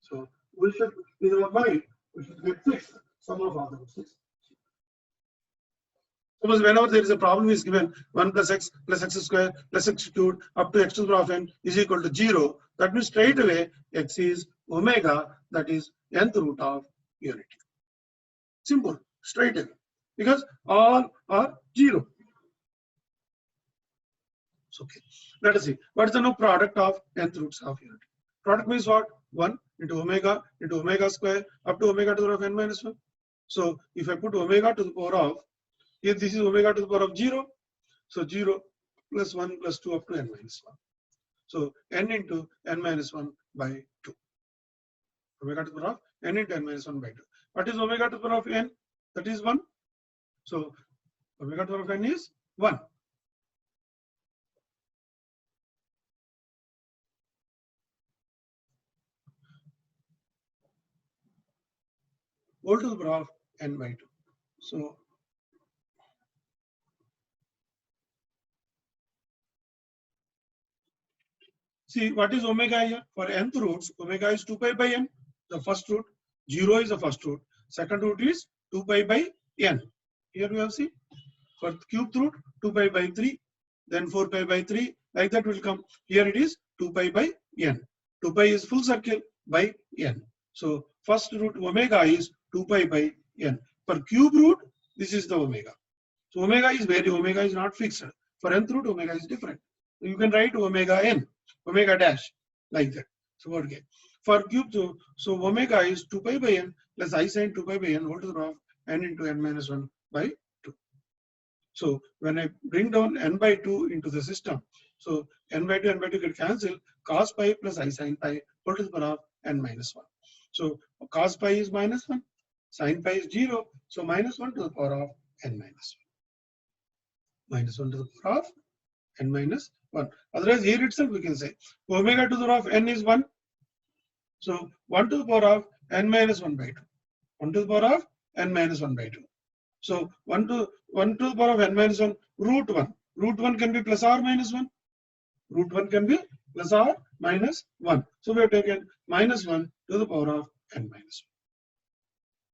A: So we should, in our mind, we should get 6, sum of all the roots. Suppose whenever there is a problem is given 1 plus x square plus x cubed up to x to the power of n is equal to 0. That means straight away x is omega, that is nth root of unity. Simple, straight away, because all are 0. So, okay, let us see what is the now product of nth roots of unity. Product means what? 1 into omega square up to omega to the power of n minus 1. So if I put omega to the power of, here this is omega to the power of 0. So 0 plus 1 plus 2 up to n minus 1. So n into n minus 1 by 2. Omega to the power of n into n minus 1 by 2. What is omega to the power of n? That is 1. So omega to the power of n is 1. Whole to the power of n by 2. So see what is omega here? For nth roots, omega is 2 pi by n. The first root, 0 is the first root. Second root is 2 pi by n. Here we have seen. For cubed root, 2 pi by 3, then 4 pi by 3. Like that will come. Here it is 2 pi by n. 2 pi is full circle by n. So first root omega is 2 pi by n. For cube root, this is the omega. So omega is vary. Omega is not fixed. For nth root, omega is different. You can write omega n, omega dash, like that. So okay. For cube, so omega is 2 pi by n plus I sin 2 pi by n whole to the power of n into n minus 1 by 2. So when I bring down n by 2 into the system, so n by 2 get cancelled. Cos pi plus I sin pi whole to the power of n minus 1. So cos pi is minus 1, sin pi is 0. So minus 1 to the power of n minus 1. Minus 1 to the power of n minus 1. Otherwise, here itself we can say omega to the power of n is 1. So 1 to the power of n minus 1 by 2. 1 to the power of n minus 1 by 2. So 1 to the power of n minus 1, root 1. Root 1 can be plus or minus 1. Root 1 can be plus or minus 1. So we have taken minus 1 to the power of n minus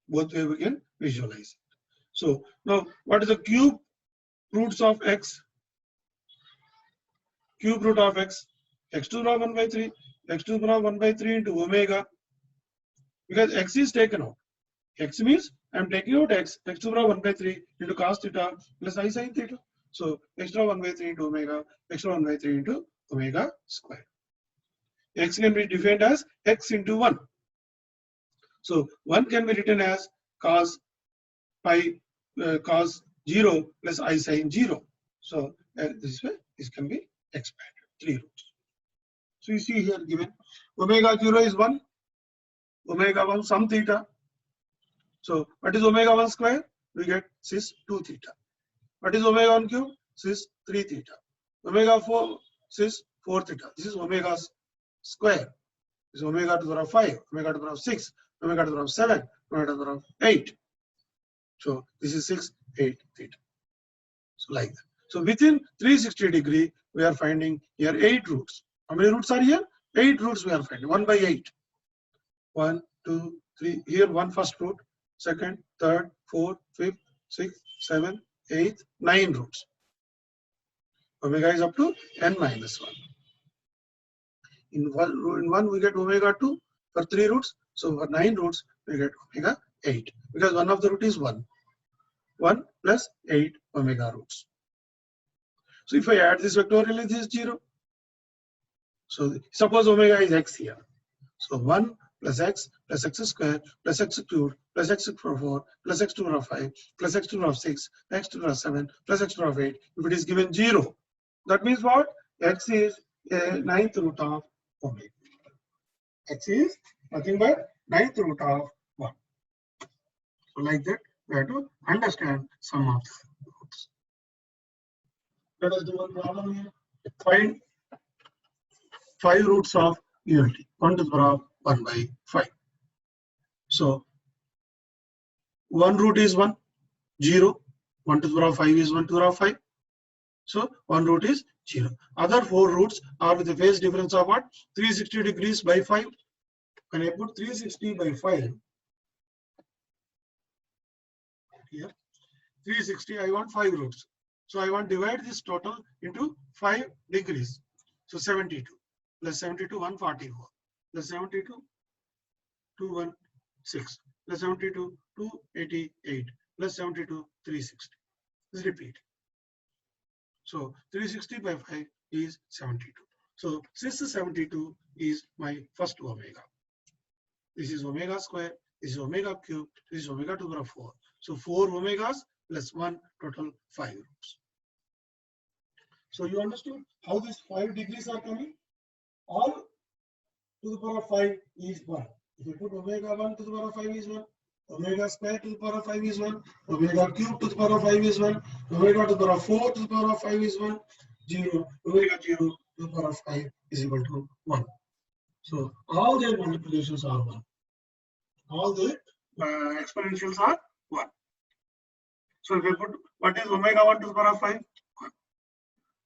A: 1. Both way we can visualize it. So now what is the cube roots of x? Cube root of x, x to the power 1 by 3, x to the power 1 by 3 into omega, because x is taken out. X means I am taking out x to the power 1 by 3 into cos theta plus I sin theta. So x to the power 1 by 3 into omega, x to the power 1 by 3 into omega square. X can be defined as x into 1. So 1 can be written as cos pi cos 0 plus I sin 0. So this way, this can be expanded, 3 roots. So you see here given omega 0 is 1, omega 1 some theta. So what is omega 1 square? We get cis 2 theta. What is omega 1 cube? Cis 3 theta. Omega 4 cis 4 theta. This is omega square. This is omega to the power of 5, omega to the power of 6, omega to the power of 7, omega to the power of 8. So this is 6, 8 theta. So like that. So within 360 degree, we are finding here 8 roots. How many roots are here? 8 roots we are finding. 1 by 8. 1, 2, 3. Here one first root, second, third, fourth, fifth, sixth, seventh, eighth, 9 roots. Omega is up to n minus 1. In one we get omega 2 for 3 roots. So for 9 roots, we get omega 8. Because one of the root is 1. 1 plus 8 omega roots. So if I add this factorial, this is 0. So suppose omega is x here. So 1 plus x square plus x cubed plus x to the power of 4 plus x to the power of 5 plus x to the power of 6 x to the power of 7 plus x to the power of 8. If it is given 0, that means what? X is a ninth root of omega. X is nothing but ninth root of 1. So like that, we have to understand some of the roots. Let us do one problem here. Find 5 roots of unity. 1 to the power of 1 by 5. So 1 root is 1, 0. 1 to the power of 5 is 1 to the power of 5. So 1 root is 0. Other 4 roots are with the phase difference of what? 360 degrees by 5. When I put 360 by 5 here, 360, I want 5 roots. So I want to divide this total into 5 degrees. So 72 plus 72, 144 plus 72, 216 plus 72, 288 plus 72, 360. Let's repeat. So 360 by 5 is 72. So since 72 is my first omega. This is omega square, this is omega cube, this is omega to the power of 4. So 4 omegas plus 1, total 5 roots. So you understood how these 5 degrees are coming? All to the power of 5 is 1. If you put omega 1 to the power of 5 is 1, omega square to the power of 5 is 1, omega cube to the power of 5 is 1, omega to the power of 4 to the power of 5 is 1, 0, omega 0 to the power of 5 is equal to 1. So all their multiplications are 1. All the exponentials are 1. So if we put what is omega 1 to the power of 5? 1.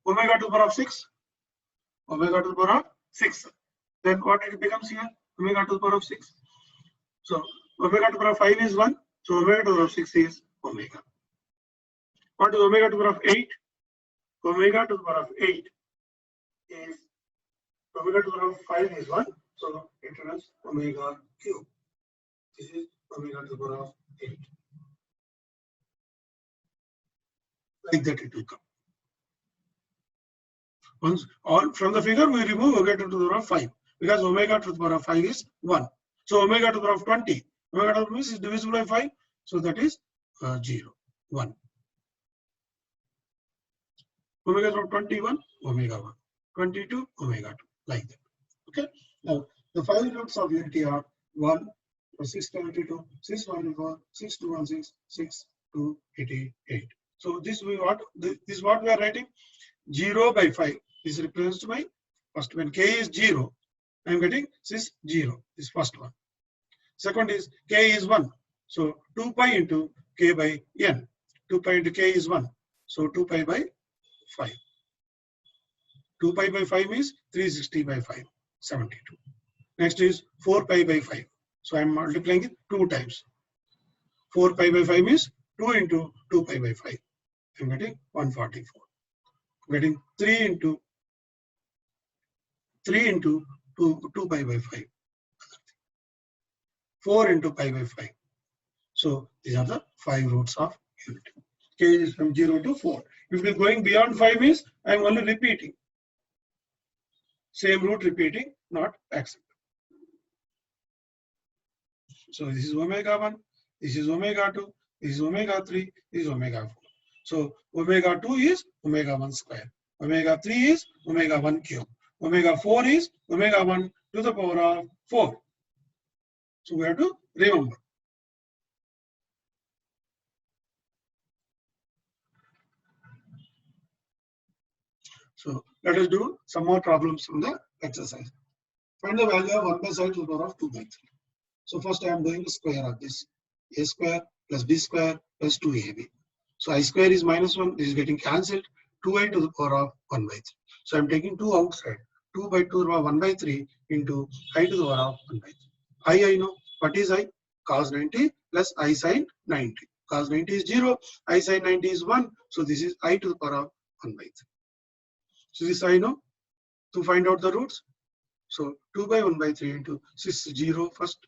A: Omega to the power of 6? Omega to the power of 6. Then what it becomes here? Omega to the power of 6. So omega to the power of 5 is 1. So omega to the power of 6 is omega. What is omega to the power of 8? Omega to the power of 8 is omega to the power of 5 is 1. So it runs omega cube. This is omega to the power of 8. Like that it will come. Once all from the figure we remove omega to the power of 5 because omega to the power of 5 is 1. So omega to the power of 20. Omega to the power is divisible by 5. So that is 0, 1. Omega to the power of 21, omega 1. 22, omega 2. Like that. Okay. Now the 5 roots of unity are 1, 622, 624, 6216, 6288. So this we what this is what we are writing. 0 by 5 is replaced by first when k is 0. I am getting this 0. This first one. Second is k is 1. So 2 pi into k by n. 2 pi into k is 1. So 2 pi by 5. 2 pi by 5 is 360 by 5, 72. Next is 4 pi by 5. So I am multiplying it 2 times. 4 pi by 5 is 2 into 2 pi by 5. I am getting 144. Getting 3 into 2 pi by 5. 4 into pi by 5. So these are the 5 roots of unity. K is from 0 to 4. If it is going beyond 5 means I am only repeating. Same root repeating, not accept. So this is omega 1, this is omega 2, this is omega 3, this is omega 4. So omega 2 is omega 1 square. Omega 3 is omega 1 cube. Omega 4 is omega 1 to the power of 4. So we have to remember. So let us do some more problems from the exercise. Find the value of 1 by side to the power of 2 by 3. So first I am doing the square of this. A square plus b square plus 2ab. So I square is minus 1. This is getting cancelled. 2i to the power of 1 by 3. So I am taking 2 outside. 2 by 2 to the power 1 by 3 into I to the power of 1 by 3. I know. What is I? Cos 90 plus I sin 90. Cos 90 is 0. I sin 90 is 1. So this is I to the power of 1 by 3. So this I know. To find out the roots. So 2 by 1 by 3 into 6 0 first.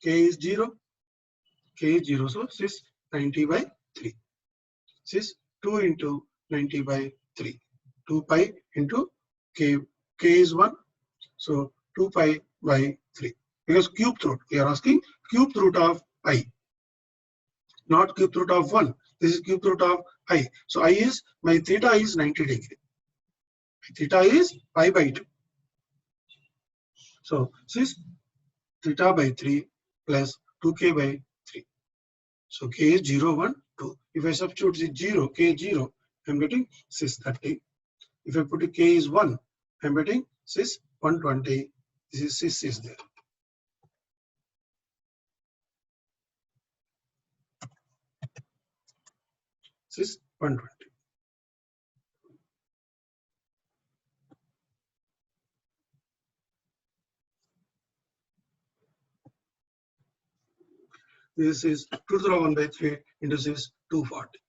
A: K is 0. K is 0. So 6 90 by 3. 6 2 into 90 by 3. 2 pi into K. K is 1. So 2 pi by 3. Because cube root. We are asking cube root of I. Not cube root of 1. This is cube root of I. So I is, my theta is 90 degree. My theta is pi by 2. So 6 theta by 3 plus 2k by 3. So k is 0, 1, 2. If I substitute the 0, k 0, I am getting 630. If I put k is 1, I am getting 6 120. This is 6 is there. This is 120. This is 2 to the power 1 by 3 into 6 240.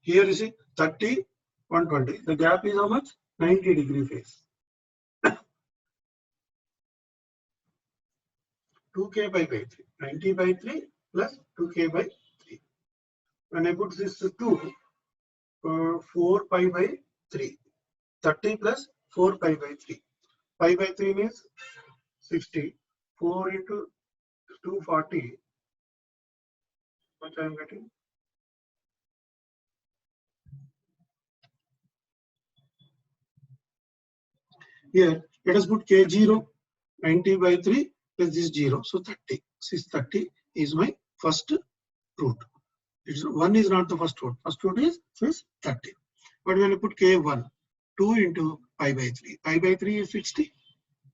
A: Here you see 30 120. The gap is how much? 90 degree phase. 2k by 3. 90 by 3 plus 2k by 3. When I put this to 2, 4 pi by 3. 30 plus 4 pi by 3. Pi by 3 means 60. 4 into 240. What I am getting? Here, let us put k0. 90 by 3 plus this 0. So 30. 630 is my first root. 1 is not the first root. First root is 630. But when I put k1, 2 into pi by 3. Pi by 3 is 60.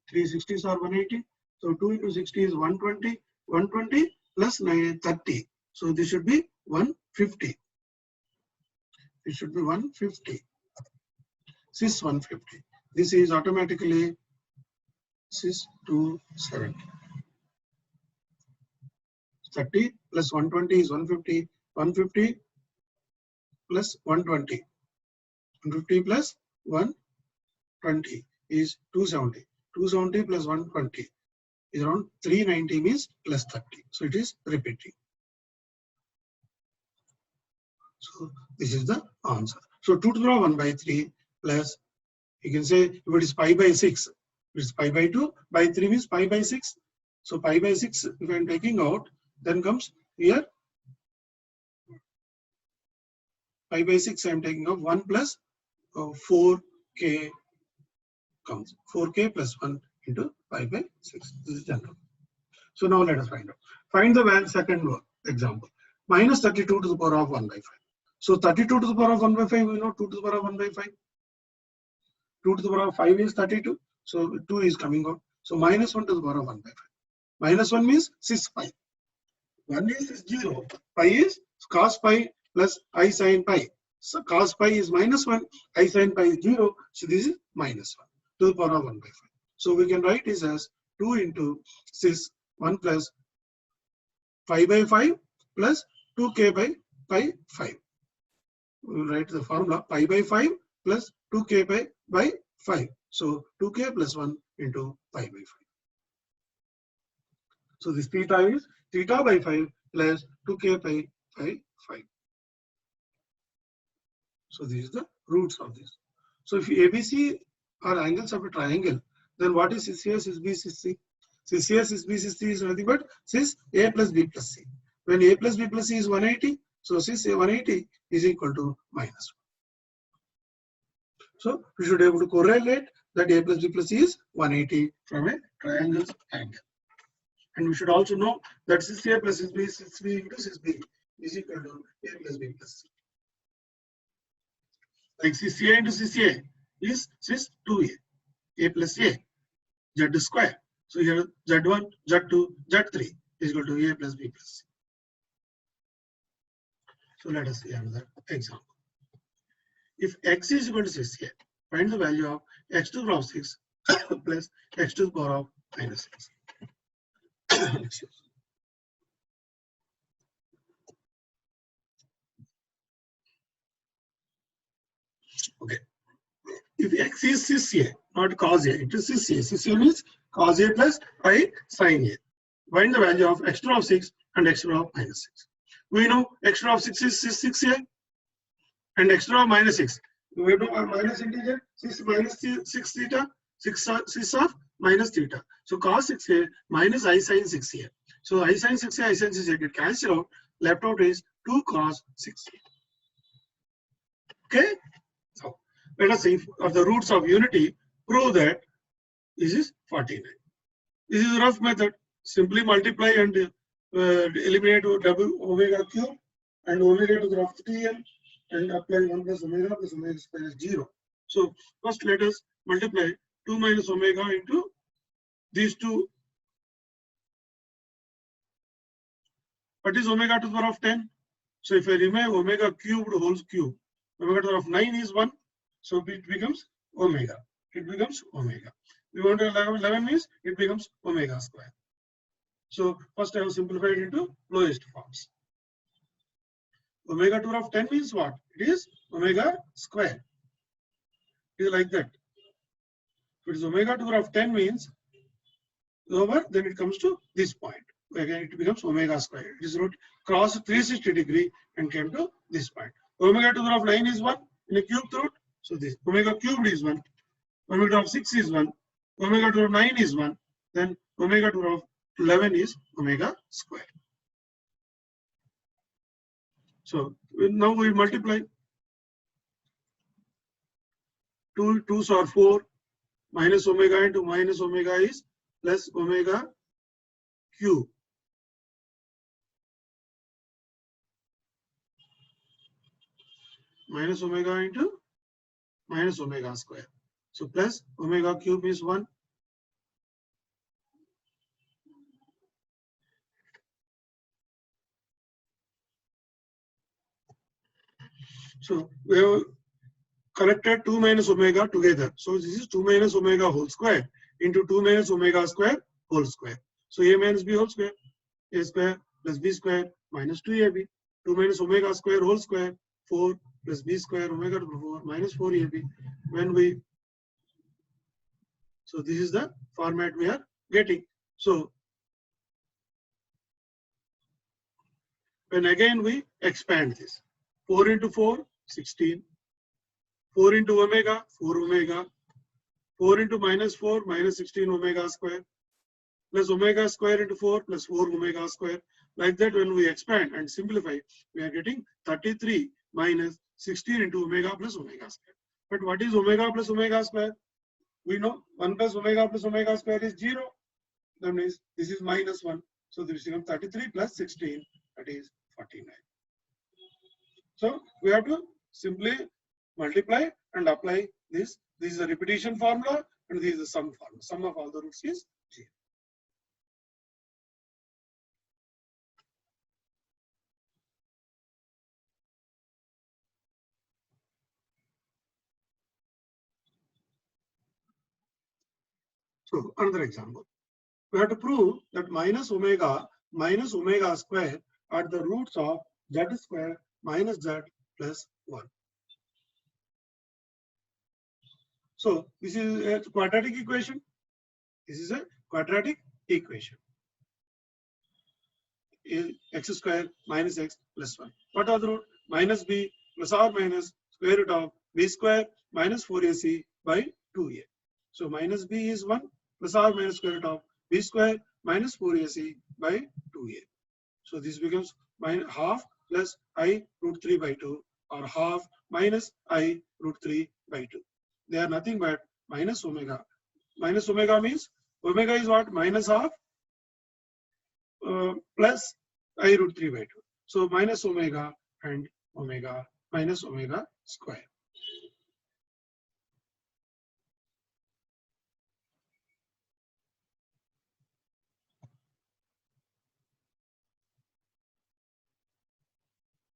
A: 3 60s are 180. So 2 into 60 is 120. 120 plus 30. So this should be 150. It should be 150. This is 150. This is automatically 6 to 70. 30 plus 120 is 150. 150 plus 120. 150 plus 120 is 270. 270 plus 120 is around 390 means plus 30. So it is repeating. So this is the answer. So 2 to the power 1 by 3 plus, you can say if it is pi by 6, it is pi by 2, by 3 means pi by 6. So pi by 6, if I am taking out, then comes here pi by 6, I am taking out 1 plus 4k comes. 4k plus 1 into pi by 6. This is general. So now let us find out. Find the second example. Minus 32 to the power of 1 by 5. So 32 to the power of 1 by 5, we know 2 to the power of 1 by 5. 2 to the power of 5 is 32. So 2 is coming out. So minus 1 to the power of 1 by 5. Minus 1 means 6 pi. 1 is 0. Pi is cos pi plus I sin pi. So cos pi is minus 1. I sin pi is 0. So this is minus 1 to the power of 1 by 5. So we can write this as 2 into 6, 1 plus 5 by 5 plus 2k by pi 5. We will write the formula pi by 5 plus 2k by 5. So 2k plus 1 into pi by 5. So this theta is theta by 5 plus 2k by 5. So this is the roots of this. So if ABC are angles of a triangle, then what is CCS is BCC? CCS is BCC is nothing but cis A plus B plus C. When A plus B plus C is 180, so cis A 180 is equal to minus 1. So we should be able to correlate that a plus b plus c is 180 from a triangle's angle. And we should also know that 6a plus 6b, 6b into 6b is equal to a plus b plus c. Like 6a into 6a is 2a, a plus a, z square. So here z1, z2, z3 is equal to a plus b plus c. So let us see another example. If x is equal to 6a, find the value of x to the power of 6 plus x to the power of minus 6. Okay. If x is 6a, not cos a, it is 6a. 6a means cos a plus I sin a. Find the value of x to the power of 6 and x to the power of minus 6. We know x to the power of 6 is 6a and x to the power of minus 6. We know our minus integer 6 minus 6 theta, 6 of minus theta. So cos 6a minus I sin 6a. So I sin 6a, I sin 6a get cancelled out. Left out is 2 cos 6a. Okay. So let us see of the roots of unity. Prove that this is 49. This is a rough method. Simply multiply and eliminate double omega cube and omega to the power of tn and apply 1 plus omega square is 0. So first let us multiply 2 minus omega into these two. What is omega to the power of 10? So if I remove omega cubed whole cube, omega to the power of 9 is 1. So it becomes omega. It becomes omega. We want to 11 means it becomes omega square. So first I have simplified into lowest forms. Omega to the power of 10 means what? It is omega square. It is like that. If it is omega to the power of 10 means over, then it comes to this point. Again, it becomes omega square. It is root cross 360 degree and came to this point. Omega to the power of 9 is 1 in a cubed root. So this omega cubed is 1. Omega to the power of 6 is 1. Omega to the power of 9 is 1. Then omega to the power of 11 is omega square. So now we multiply. 2 2s are 4. Minus omega into minus omega is plus omega cube. Minus omega into minus omega square. So plus omega cube is 1. So we have connected 2 minus omega together. So this is 2 minus omega whole square into 2 minus omega square whole square. So a minus b whole square, a square plus b square minus 2ab. 2 minus omega square whole square, 4 plus b square omega to the 4 minus 4ab. When we, so this is the format we are getting. So when again we expand this, 4 into 4, 16. 4 into omega, 4 omega. 4 into minus 4, minus 16 omega square. Plus omega square into 4 plus 4 omega square. Like that, when we expand and simplify, we are getting 33 minus 16 into omega plus omega square. But what is omega plus omega square? We know 1 plus omega square is 0. That means this is minus 1. So this becomes 33 plus 16, that is 49. So we have to simply multiply and apply this. This is a repetition formula and this is the sum formula. Sum of all the roots is 0. So another example. We have to prove that minus omega square are the roots of z square minus z plus 1. So this is a quadratic equation. This is a quadratic equation. X square minus x plus 1. What are the root? Minus b plus or minus square root of b square minus 4ac by 2a. So minus b is 1 plus or minus square root of b square minus 4ac by 2a. So this becomes half plus I root 3 by 2 or half minus I root 3 by 2. they are nothing but minus omega. Minus omega means omega is what? Minus of plus I root 3 by 2. So minus omega and omega minus omega square.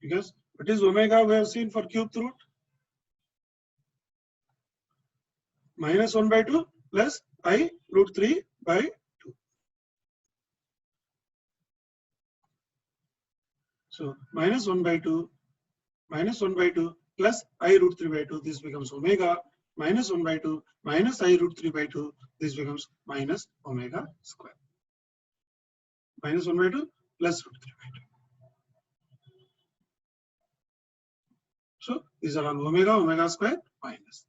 A: Because what is omega we have seen for cubed root? Minus 1 by 2 plus I root 3 by 2. So minus 1 by 2 plus I root 3 by 2, this becomes omega. Minus 1 by 2 minus I root 3 by 2, this becomes minus omega square. Minus 1 by 2 plus root 3 by 2. So these are all omega square minus.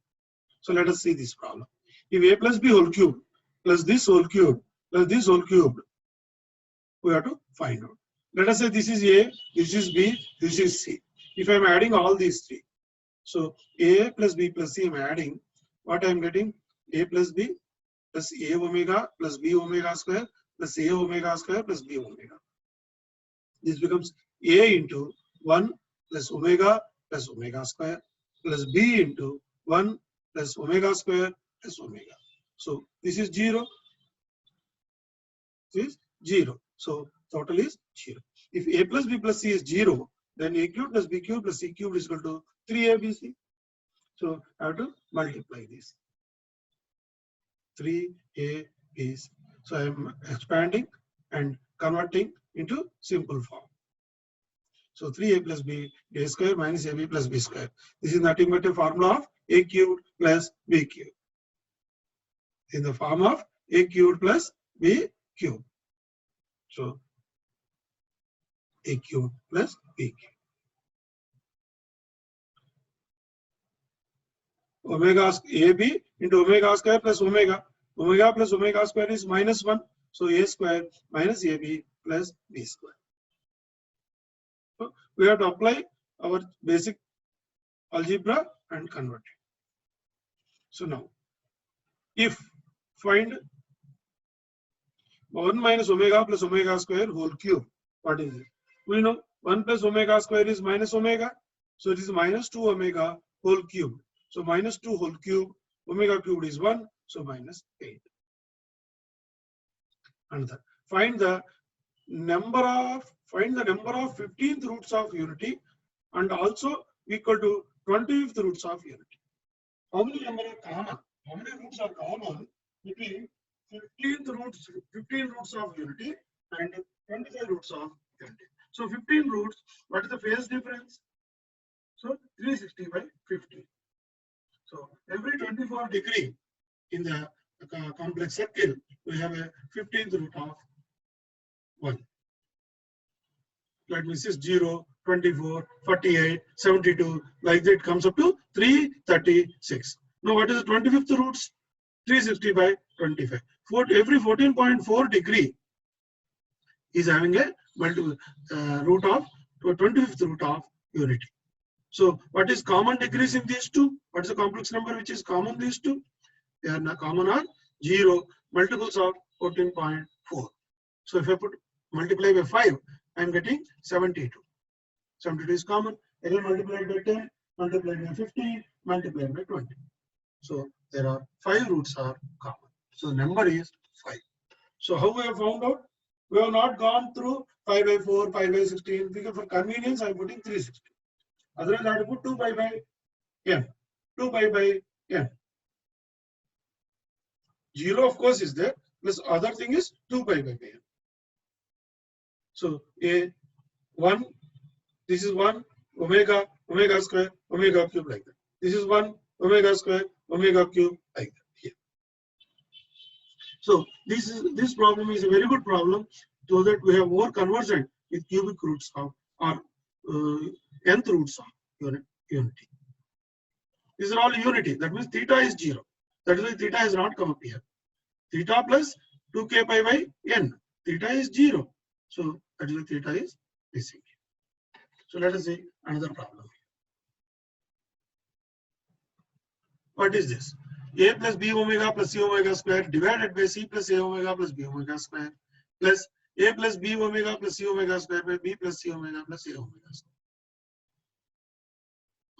A: So let us see this problem. If a plus b whole cube plus this whole cube plus this whole cube, we have to find out. Let us say this is a, this is b, this is c. If I am adding all these three, so a plus b plus c, I am adding, what I am getting? A plus b plus a omega plus b omega square plus a omega square plus b omega. This becomes a into 1 plus omega square plus b into 1 plus omega square plus omega. So this is 0. This is 0. So total is 0. If a plus b plus c is 0, then a cube plus b cube plus c cube is equal to 3abc. So I have to multiply this. 3abc. So I am expanding and converting into simple form. So 3a plus b a square minus ab plus b square. This is nothing but a formula of a cubed plus b cubed. In the form of a cubed plus b cubed. So a cubed plus b cubed. Omega ab into omega square plus omega. Omega plus omega square is minus 1. So a square minus ab plus b square. So we have to apply our basic algebra and convert it. So now, if find 1 minus omega plus omega square whole cube, what is it? We know 1 plus omega square is minus omega. So it is minus 2 omega whole cube. So minus 2 whole cube, omega cubed is 1. So minus 8. Another. Find the number of 15th roots of unity and also equal to 25th roots of unity. How many number are common? How many roots are common between 15 roots of unity and 25 roots of unity? So 15 roots, what is the phase difference? So 360 by 50. So every 24 degree in the complex circle, we have a 15th root of 1. That means is 0, 24, 48, 72, like that comes up to 336. Now what is the 25th roots? 360 by 25. Every 14.4 degree is having a multiple root of 25th root of unity. So what is common degrees in these two? What is the complex number which is common these two? They are not common are 0 multiples of 14.4. So if I put multiply by 5, I am getting 72. 72 is common. Again multiplied by 10, multiplied by 15, multiplied by 20. So there are 5 roots are common. So the number is 5. So how we have found out? We have not gone through 5 by 4, 5 by 16. Because for convenience, I am putting 360. Otherwise, I have to put 2 pi by n. 2 pi by n. 0 of course is there. Plus other thing is 2 pi by n. So a 1, this is 1 omega square omega cube like that. This is 1 omega square omega cube like that here. So this problem is a very good problem, so that we have more conversion with cubic roots of or nth roots of unity. These are all unity. That means theta is 0. That is why theta has not come up here. Theta plus 2k pi by n. Theta is 0. So that is why theta is missing. So let us see another problem. What is this? A plus b omega plus c omega square divided by c plus a omega plus b omega square plus a plus b omega plus c omega square by b plus c omega plus a omega square.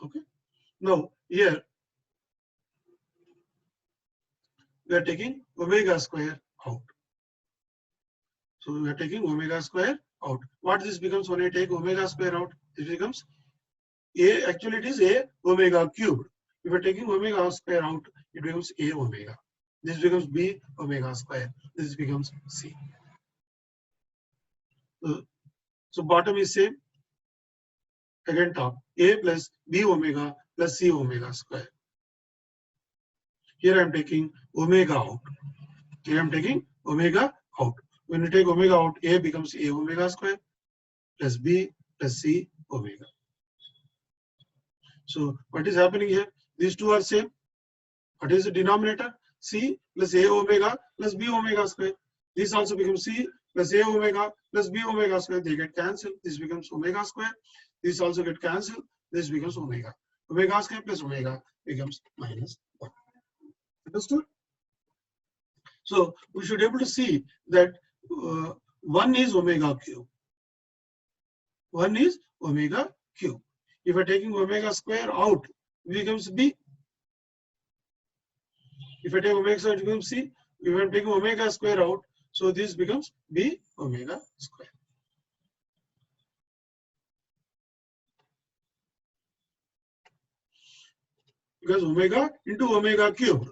A: Okay. Now here we are taking omega square out. So we are taking omega square out. What this becomes when I take omega square out? This becomes a, actually it is a omega cubed. If we are taking omega square out, it becomes a omega. This becomes b omega square. This becomes c. So bottom is same. Again top, a plus b omega plus c omega square. Here I am taking omega out. Here I am taking omega out. When you take omega out, a becomes a omega square plus b plus c omega. So what is happening here? These two are same. What is the denominator? C plus a omega plus b omega square. This also becomes c plus a omega plus b omega square. They get cancelled. This becomes omega square. This also get cancelled. This becomes omega. Omega square plus omega becomes minus 1. Understood? So we should be able to see that 1 is omega cube. 1 is omega cube. If we are taking omega square out, it becomes b. If I take omega square, it becomes c. If I am taking omega square out, so this becomes b omega square. Because omega into omega cubed.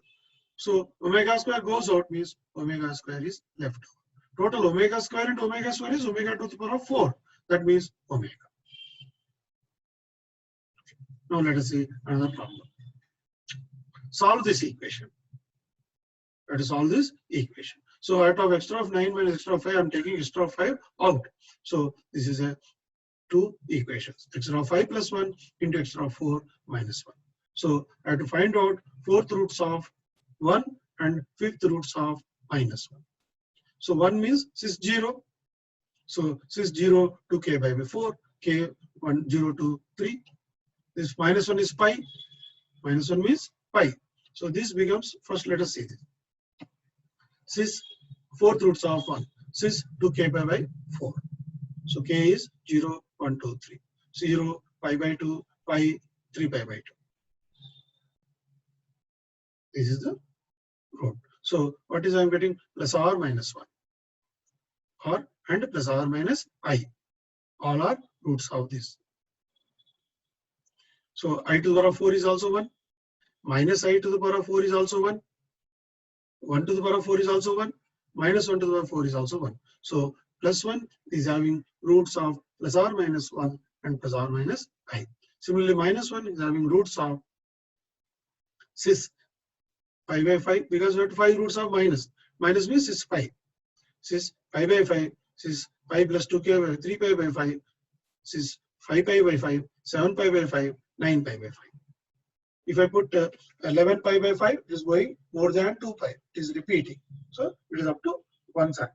A: So omega square goes out means omega square is left over. Total omega square into omega square is omega to the power of 4. That means omega. Now let us see another problem. Solve this equation. Let us solve this equation. So out of extra of 9 minus extra of 5, I am taking extra of 5 out. So this is a 2 equations. Extra of 5 plus 1 into extra of 4 minus 1. So I have to find out 4th roots of 1 and 5th roots of minus 1. So 1 means cis 0. So cis 0 to k by 4, k 1 0 to 3. This minus 1 is pi. Minus 1 means pi. So this becomes, first let us see this. Cis 4th roots of 1. Cis 2k by 4. So k is 0, 1, 2, 3. 0, pi by 2, pi, 3 pi by 2. This is the root. So what is I am getting? Plus or minus 1. Or and plus or minus I. All are roots of this. So I to the power of 4 is also 1. Minus I to the power of 4 is also 1. 1 to the power of 4 is also 1. Minus 1 to the power of 4 is also 1. So plus 1 is having roots of plus or minus 1 and plus or minus I. Similarly, minus 1 is having roots of cis pi by 5 because we have 5 roots of minus. Minus means cis pi. Cis pi by 5, cis pi plus 2k by 3 pi by 5, cis 5 pi by 5, 7 pi by 5, 9 pi by 5. If I put 11 pi by 5, it is going more than 2 pi. It is repeating. So it is up to 1 circle.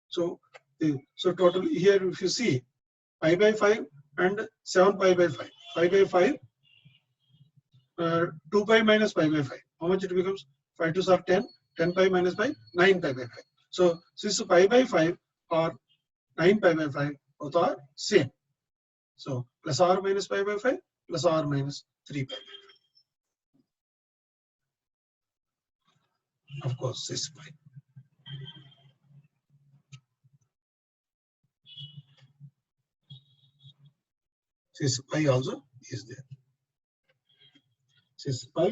A: So total here if you see pi by 5 and 7 pi by 5. Pi by 5, 2 pi minus pi by 5. How much it becomes? 5 2s are 10. 10 pi minus pi, 9 pi by 5. So since pi by 5 or 9 pi by 5 both are same. So plus or minus pi by 5 plus or minus 3 pi by 5. Of course, cis pi. Cis pi also is there. Cis pi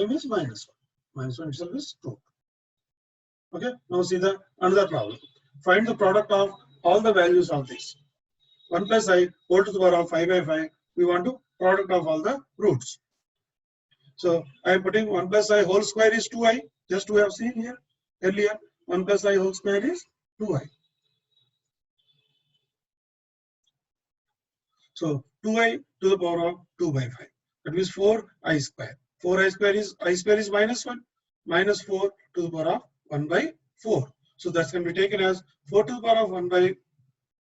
A: means minus 1. Minus 1 itself is 2. Okay, now see the another problem. Find the product of all the values of this. 1 plus I whole to the power of 5 by 5. We want to product of all the roots. So I am putting 1 plus I whole square is 2i. Just we have seen here earlier. 1 plus I whole square is 2i. So 2i to the power of 2 by 5. That means 4i square. 4i square is minus 1. Minus 4 to the power of 1 by 4. So that can be taken as 4 to the power of 1 by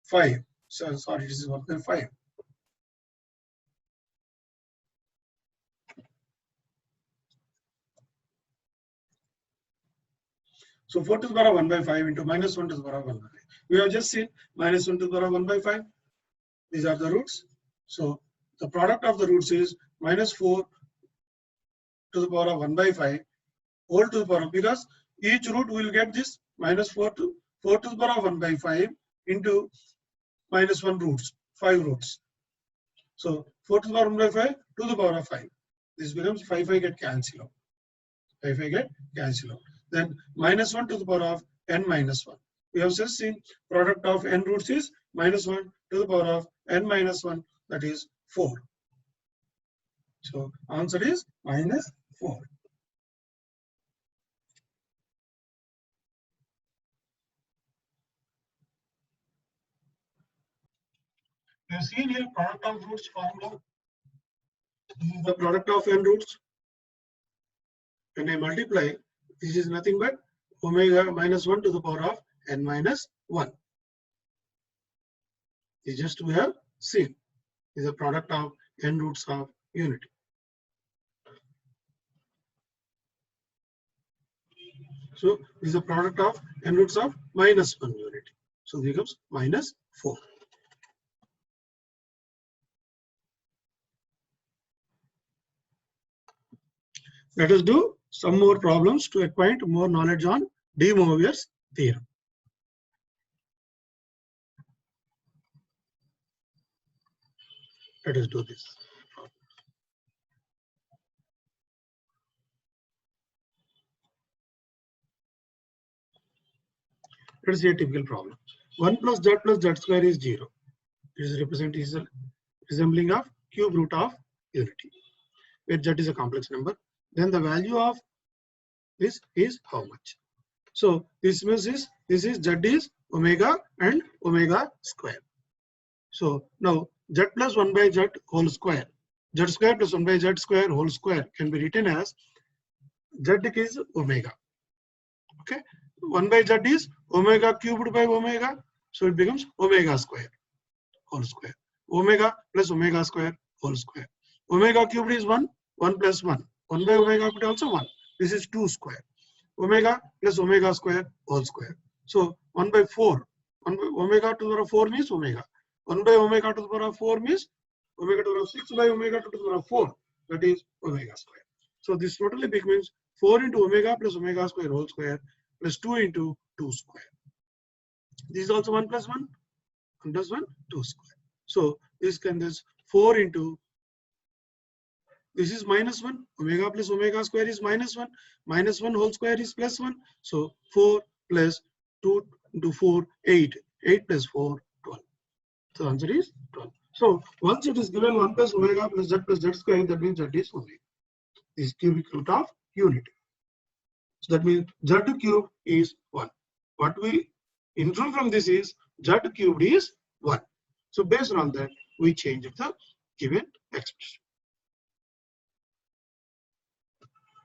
A: 5. So sorry, this is 1 by 5. So 4 to the power of 1 by 5 into minus 1 to the power of 1 by 5. We have just seen minus 1 to the power of 1 by 5. These are the roots. So the product of the roots is minus 4 to the power of 1 by 5 whole to the power of, because each root will get this minus 4 to the power of 1 by 5 into minus 1 roots, 5 roots. So 4 to the power of 1 by 5 to the power of 5. This becomes 5 get cancelled out. 5 get cancelled out. Then minus 1 to the power of n minus 1. We have just seen product of n roots is minus 1 to the power of n minus 1, that is 4. So answer is minus 4. You have seen here product of roots formula. This is the product of n roots. When I multiply, this is nothing but omega minus 1 to the power of n minus 1. It's just we have seen. This is the product of n roots of unity. So this is the product of n roots of minus 1 unity. So this becomes minus 4. Let us do some more problems to acquire more knowledge on DeMoivre's theorem. Let us do this. Let us see a typical problem. 1 plus z square is 0. It is resembling of cube root of unity, where z is a complex number. Then the value of this is how much? So this means this is z is omega and omega square. So now z plus 1 by z whole square, z square plus 1 by z square whole square can be written as z is omega. Okay, 1 by z is omega cubed by omega, so it becomes omega square whole square. Omega plus omega square whole square. Omega cubed is 1, 1 plus 1. 1 by omega cubed also 1. This is 2 square. Omega plus omega square whole square. So 1 by 4. 1 by omega to the power of 4 means omega. 1 by omega to the power of 4 means omega to the power of 6 by omega to the power of 4. That is omega square. So this totally becomes 4 into omega plus omega square whole square plus 2 into 2 square. This is also 1 plus 1. 1 plus 1, 2 square. So this can this 4 into, this is minus 1. Omega plus omega square is minus 1. Minus 1 whole square is plus 1. So 4 plus 2 into 4, 8. 8 plus 4, 12. So the answer is 12. So once it is given 1 plus omega plus z square, that means z is omega. This is cubic root of unity. So that means z cube is 1. What we infer from this is z cubed is 1. So based on that, we change the given expression.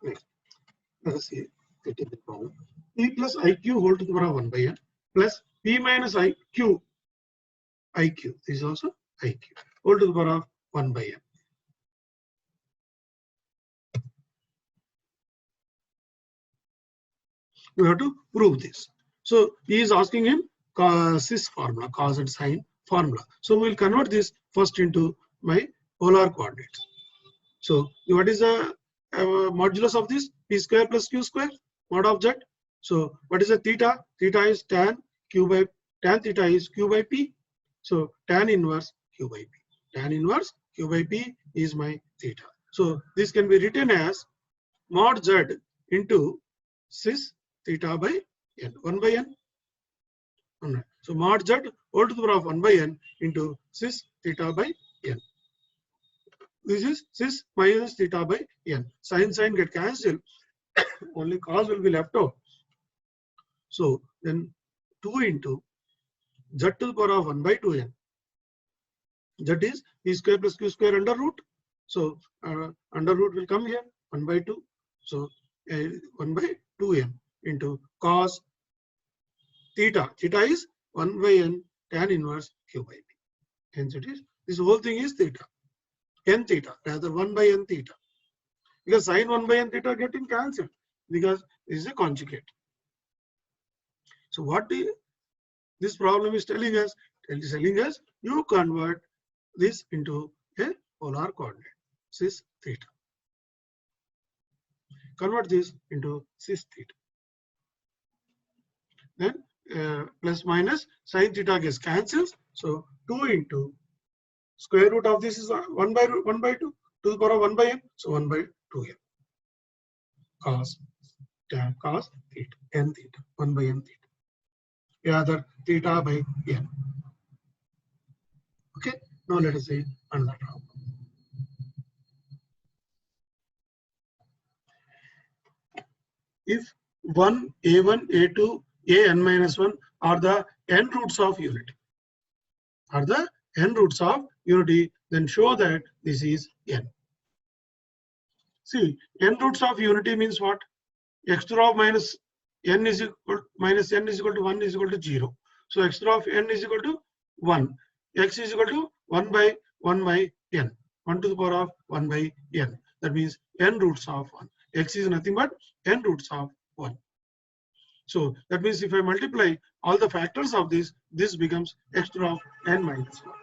A: Next, let us see the problem. P plus iq whole to the power of 1 by n plus p minus iq. This is also iq whole to the power of 1 by n. We have to prove this. So he is asking him cis formula, cos and sine formula. So we will convert this first into my polar coordinates. So what is the modulus of this? P square plus q square mod of z. So what is the theta? Theta is tan theta is q by p. So tan inverse q by p. Tan inverse q by p is my theta. So this can be written as mod z into cis theta by n, 1 by n. So mod z whole to the power of 1 by n into cis theta by n. This is cis minus theta by n. Sine get cancelled. Only cos will be left out. So then 2 into z to the power of 1 by 2n. That is p square plus q square under root. So under root will come here 1 by 2. So 1 by 2n into cos theta. Theta is 1 by n tan inverse q by p. Hence it is, this whole thing is theta. N theta, rather 1 by n theta. Because sine 1 by n theta getting cancelled because this is a conjugate. So what this problem is telling us? It is telling us you convert this into a polar coordinate, cis theta. Convert this into cis theta. Then plus minus sin theta gets cancels. So 2 into square root of this is 1 by 2 to the power of 1 by n. So 1 by 2n cos theta n theta 1 by n theta. The other theta by n. Okay. Now let us see another problem. If 1, a1, a2, an minus 1 are the n roots of unity, then show that this is n. See, n roots of unity means what? X to the power of minus n is equal to 1 is equal to 0. So x to the power of n is equal to 1. X is equal to 1 by n. 1 to the power of 1 by n. That means n roots of 1. X is nothing but n roots of 1. So that means if I multiply all the factors of this, this becomes x to the power of n minus 1.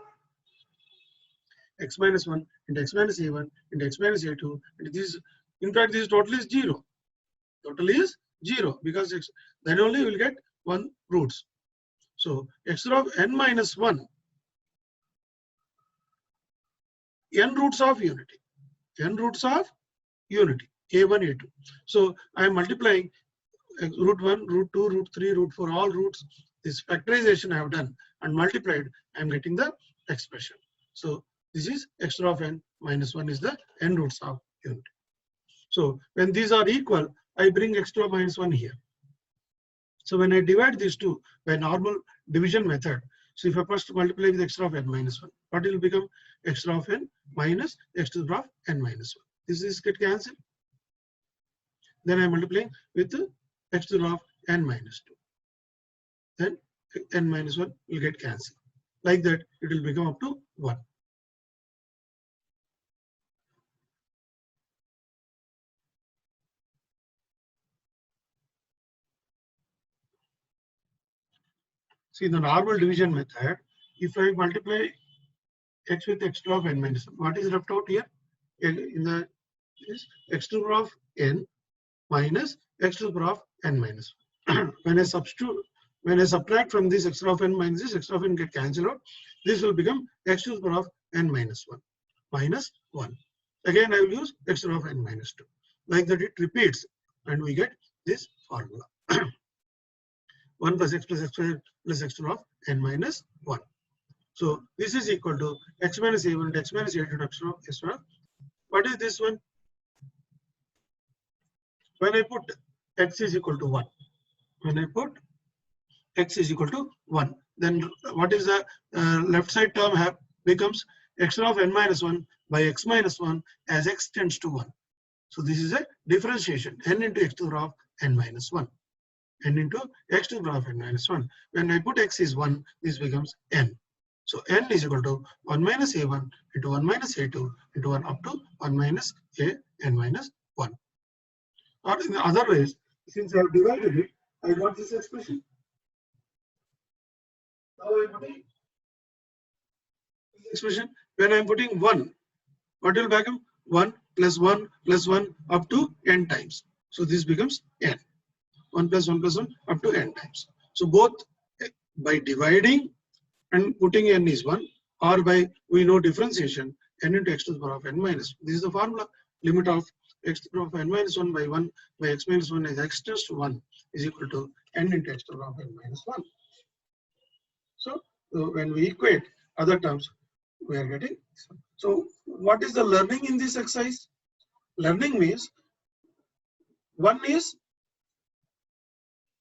A: X minus 1 into x minus a1 into x minus a2. And this, in fact, this total is 0. Total is 0 because x, then only we will get 1 roots. So x to the power of n minus 1, n roots of unity, a1, a2. So I am multiplying root 1, root 2, root 3, root 4, all roots. This factorization I have done and multiplied, I am getting the expression. So this is x to the power of n minus 1 is the n roots of unity. So when these are equal, I bring x to the power minus 1 here. So when I divide these two by normal division method, so if I first multiply with x to the power of n minus 1, what will become? X to the power of n minus x to the power of n minus 1. This is get cancelled. Then I am multiplying with x to the power of n minus 2. Then n minus 1 will get cancelled. Like that, it will become up to 1. See, the normal division method, if I multiply x with x to the power of n minus 1, what is left out here? In the is x to the power of n minus x to the power of n minus 1. When I subtract from this x to the power of n minus this, x to the power of n get cancelled out. This will become x to the power of n minus 1 minus 1. Again, I will use x to the power of n minus 2. Like that, it repeats and we get this formula. 1 plus x squared plus x to the power of n minus 1. So this is equal to x minus a1 x minus a2 x to the power of. What is this one? When I put x is equal to 1, then what is the left side term becomes x to the power of n minus 1 by x minus 1 as x tends to 1. So this is a differentiation, n into x to the power of n minus 1. N into x to the power of n minus 1. When I put x is 1, this becomes n. So n is equal to 1 minus a1 into 1 minus a2 into 1 up to 1 minus a n minus 1. Or in the other ways, since I have divided it, I got this expression. Now I am putting this expression. When I am putting 1, what will become? 1 plus 1 plus 1 up to n times. So this becomes n. 1 plus 1 plus 1 up to n times. So both by dividing and putting n is 1, or by we know differentiation n into x to the power of n minus 1. This is the formula. Limit of x to the power of n minus 1 by 1 by x minus 1 as x tends to 1 is equal to n into x to the power of n minus 1. So when we equate other terms, we are getting this one. So what is the learning in this exercise? Learning means one is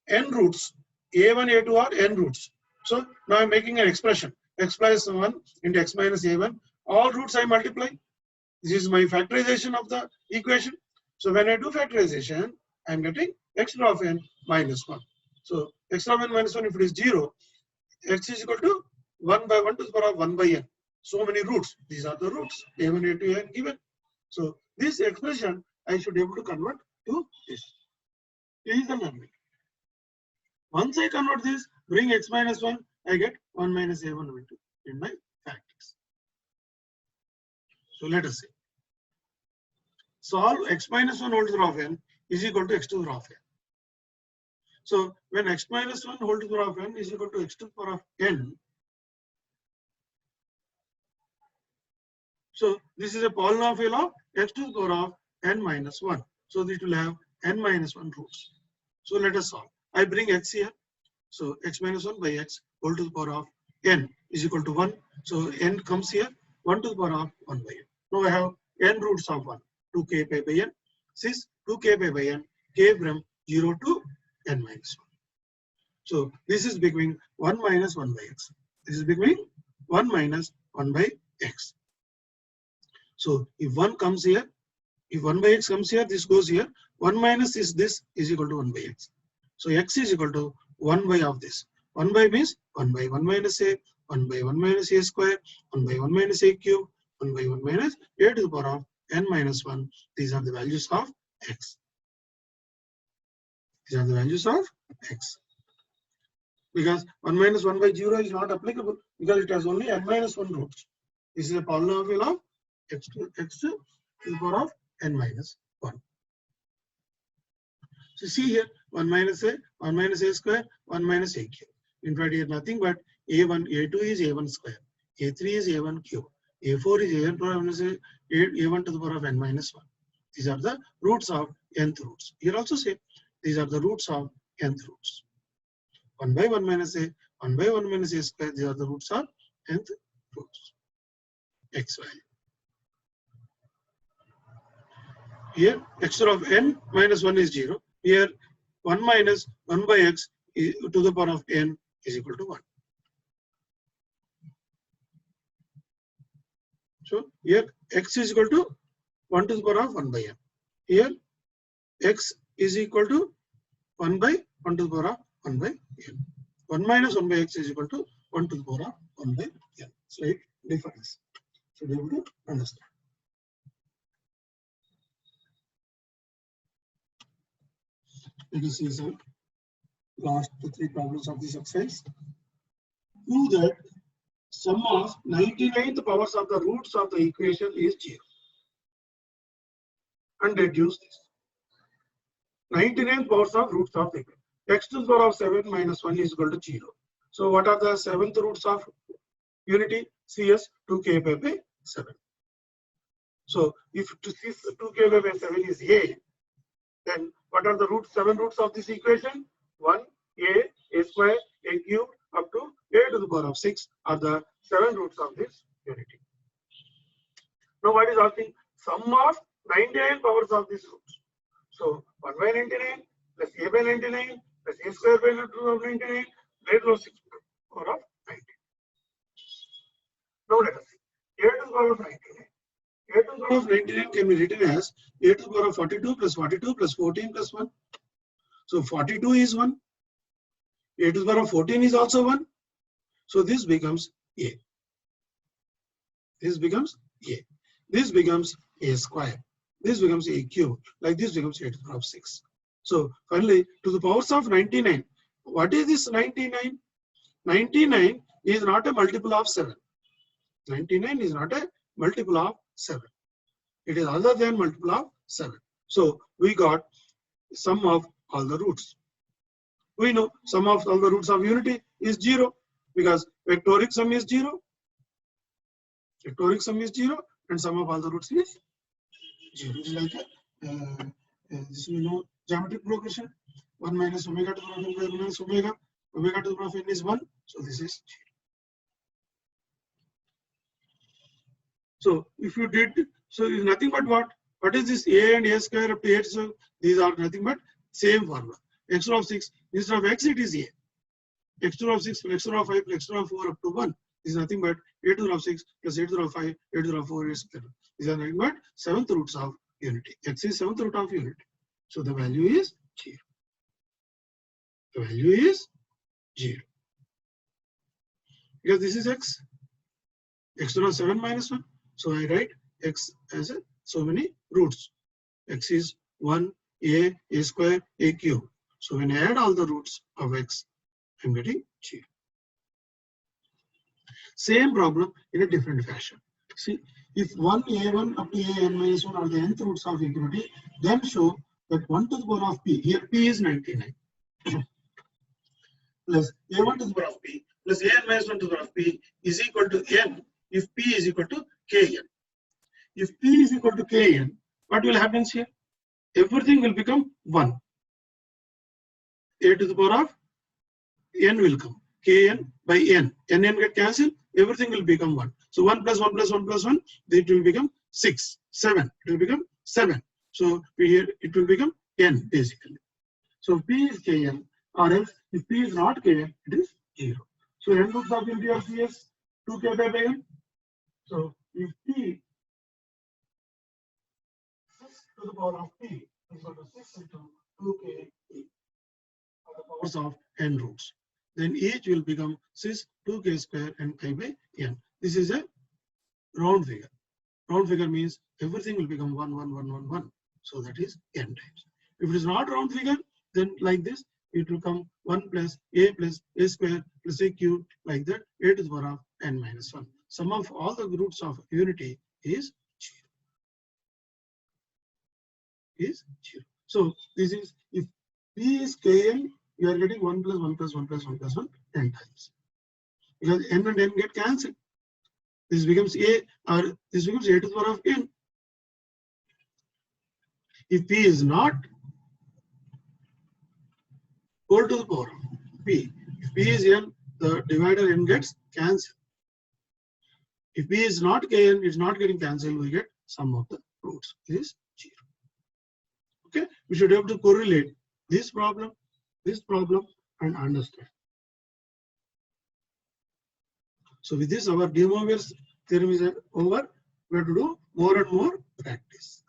A: n roots. A1, A2 are n roots. So now I'm making an expression. X plus 1 into x minus a1. All roots I multiply. This is my factorization of the equation. So when I do factorization, I'm getting x to the power of n minus 1. So x to the power of n minus 1, if it is 0, x is equal to 1 by 1 to the power of 1 by n. So many roots. These are the roots. A1, A2, n given. So this expression I should be able to convert to this. This is the learning. Once I convert this, bring x minus 1, I get 1 minus a1 into in my factors. So let us see. Solve x minus 1 whole to the power of n is equal to x to the power of n. So when x minus 1 whole to the power of n is equal to x to the power of n, so this is a polynomial of x to the power of n minus 1. So this will have n minus 1 roots. So let us solve. I bring x here. So x minus 1 by x whole to the power of n is equal to 1. So n comes here, 1 to the power of 1 by n. Now I have n roots of 1, 2k pi by n. Since 2k pi by n, k from 0 to n minus 1. So this is becoming 1 minus 1 by x. This is becoming 1 minus 1 by x. So if 1 comes here, if 1 by x comes here, this goes here. 1 minus this is equal to 1 by x. So x is equal to 1 by of this. 1 by means 1 by 1 minus a, 1 by 1 minus a square, 1 by 1 minus a cube, 1 by 1 minus a to the power of n minus 1. These are the values of x. These are the values of x. Because 1 minus 1 by 0 is not applicable because it has only n minus 1 roots. This is a polynomial of x to the power of n minus 1. So see here 1 minus a square, 1 minus a cube. In fact, here nothing but a1, a2 is a1 square, a3 is a1 cube, a4 is a1 to the power of n minus 1. These are the roots of nth roots. Here also say these are the roots of nth roots. 1 by 1 minus a, 1 by 1 minus a square, these are the roots of nth roots. X value. Here x of n minus 1 is 0. Here 1 minus 1 by x to the power of n is equal to 1. So here x is equal to 1 to the power of 1 by n. Here x is equal to 1 by 1 to the power of 1 by n. 1 minus 1 by x is equal to 1 to the power of 1 by n. Slight difference. So be able to understand. Let us see some last 3 problems of this exercise. Prove that sum of 99th powers of the roots of the equation is 0. And reduce this. 99th powers of roots of the equation. X to the power of 7 minus 1 is equal to 0. So what are the 7th roots of unity? CS 2k by 7. So if 2k by 7 is A, then what are the roots, 7 roots of this equation? 1, a square, a cube, up to a to the power of 6 are the 7 roots of this unity. Now what is asking? Sum of 99 powers of these roots. So 1 by 99 plus a by 99 plus a square by 99 raised to 6 power of 90. Now let us see. A to the power of 99. A to the power of 99 can be written as a to the power of 42 plus 14 plus 1. So 42 is 1. A to the power of 14 is also 1. So this becomes A. This becomes A. This becomes A square. This becomes A cube. Like this becomes a to the power of 6. So finally, to the powers of 99. What is this 99? 99 is not a multiple of 7. 99 is not a multiple of 7. It is other than multiple of 7. So we got sum of all the roots. We know sum of all the roots of unity is 0 because vectoric sum is 0. Vectoric sum is 0 and sum of all the roots is 0. It is like this we know geometric progression. 1 minus omega to the power of 1 minus omega. Omega to the power of n is 1. So this is 0. So if you did, so it's nothing but what? What is this a and a square up to 8? So these are nothing but same formula. X of 6, instead of x it is a. X of 6 plus x of 5 plus x of 4 up to 1 is nothing but a to the power of 6 plus a to the power of 5, a to the power of 4 is 0. These are nothing but 7th roots of unity. X is 7th root of unity. So the value is 0. The value is 0. Because this is x. X to the 7 minus 1. So I write x as so many roots. X is 1, a square, a cube. So when I add all the roots of x, I'm getting 0. Same problem in a different fashion. See, if 1 a1 up to an minus 1 are the nth roots of equality, then show that 1 to the power of p, here p is 99, plus a1 to the power of p plus an minus 1 to the power of p is equal to n if p is equal to kn. If p is equal to kn, what will happen here? Everything will become 1. A to the power of n will come. Kn by n. N get cancelled, everything will become 1. So 1 plus 1 plus 1 plus 1, it will become 6, 7. It will become 7. So here it will become n basically. So p is kn, or else if p is not kn, it is 0. So n roots of unity of p is 2k by n. So if p 6 to the power of p is equal to 6 into 2k are the powers of n roots, then each will become 6 2k square and pi by n. This is a round figure. Round figure means everything will become 1 1 1 1 1. So that is n times. If it is not round figure, then like this it will come 1 plus a square plus a cube, like that, a to the power of n minus 1. Sum of all the roots of unity is 0. So this is, if p is kn, you are getting 1 plus 1 plus 1 plus 1 plus 1 n times. Because n and n get cancelled. This becomes a, or this becomes a to the power of n. If p is not whole to the power of p, if p is n, the divider n gets cancelled. If p is not kn, it's not getting cancelled, we get sum of the roots is 0. Okay, we should have to correlate this problem, and understand. So with this, our DeMoivre's theorem is over. We have to do more and more practice.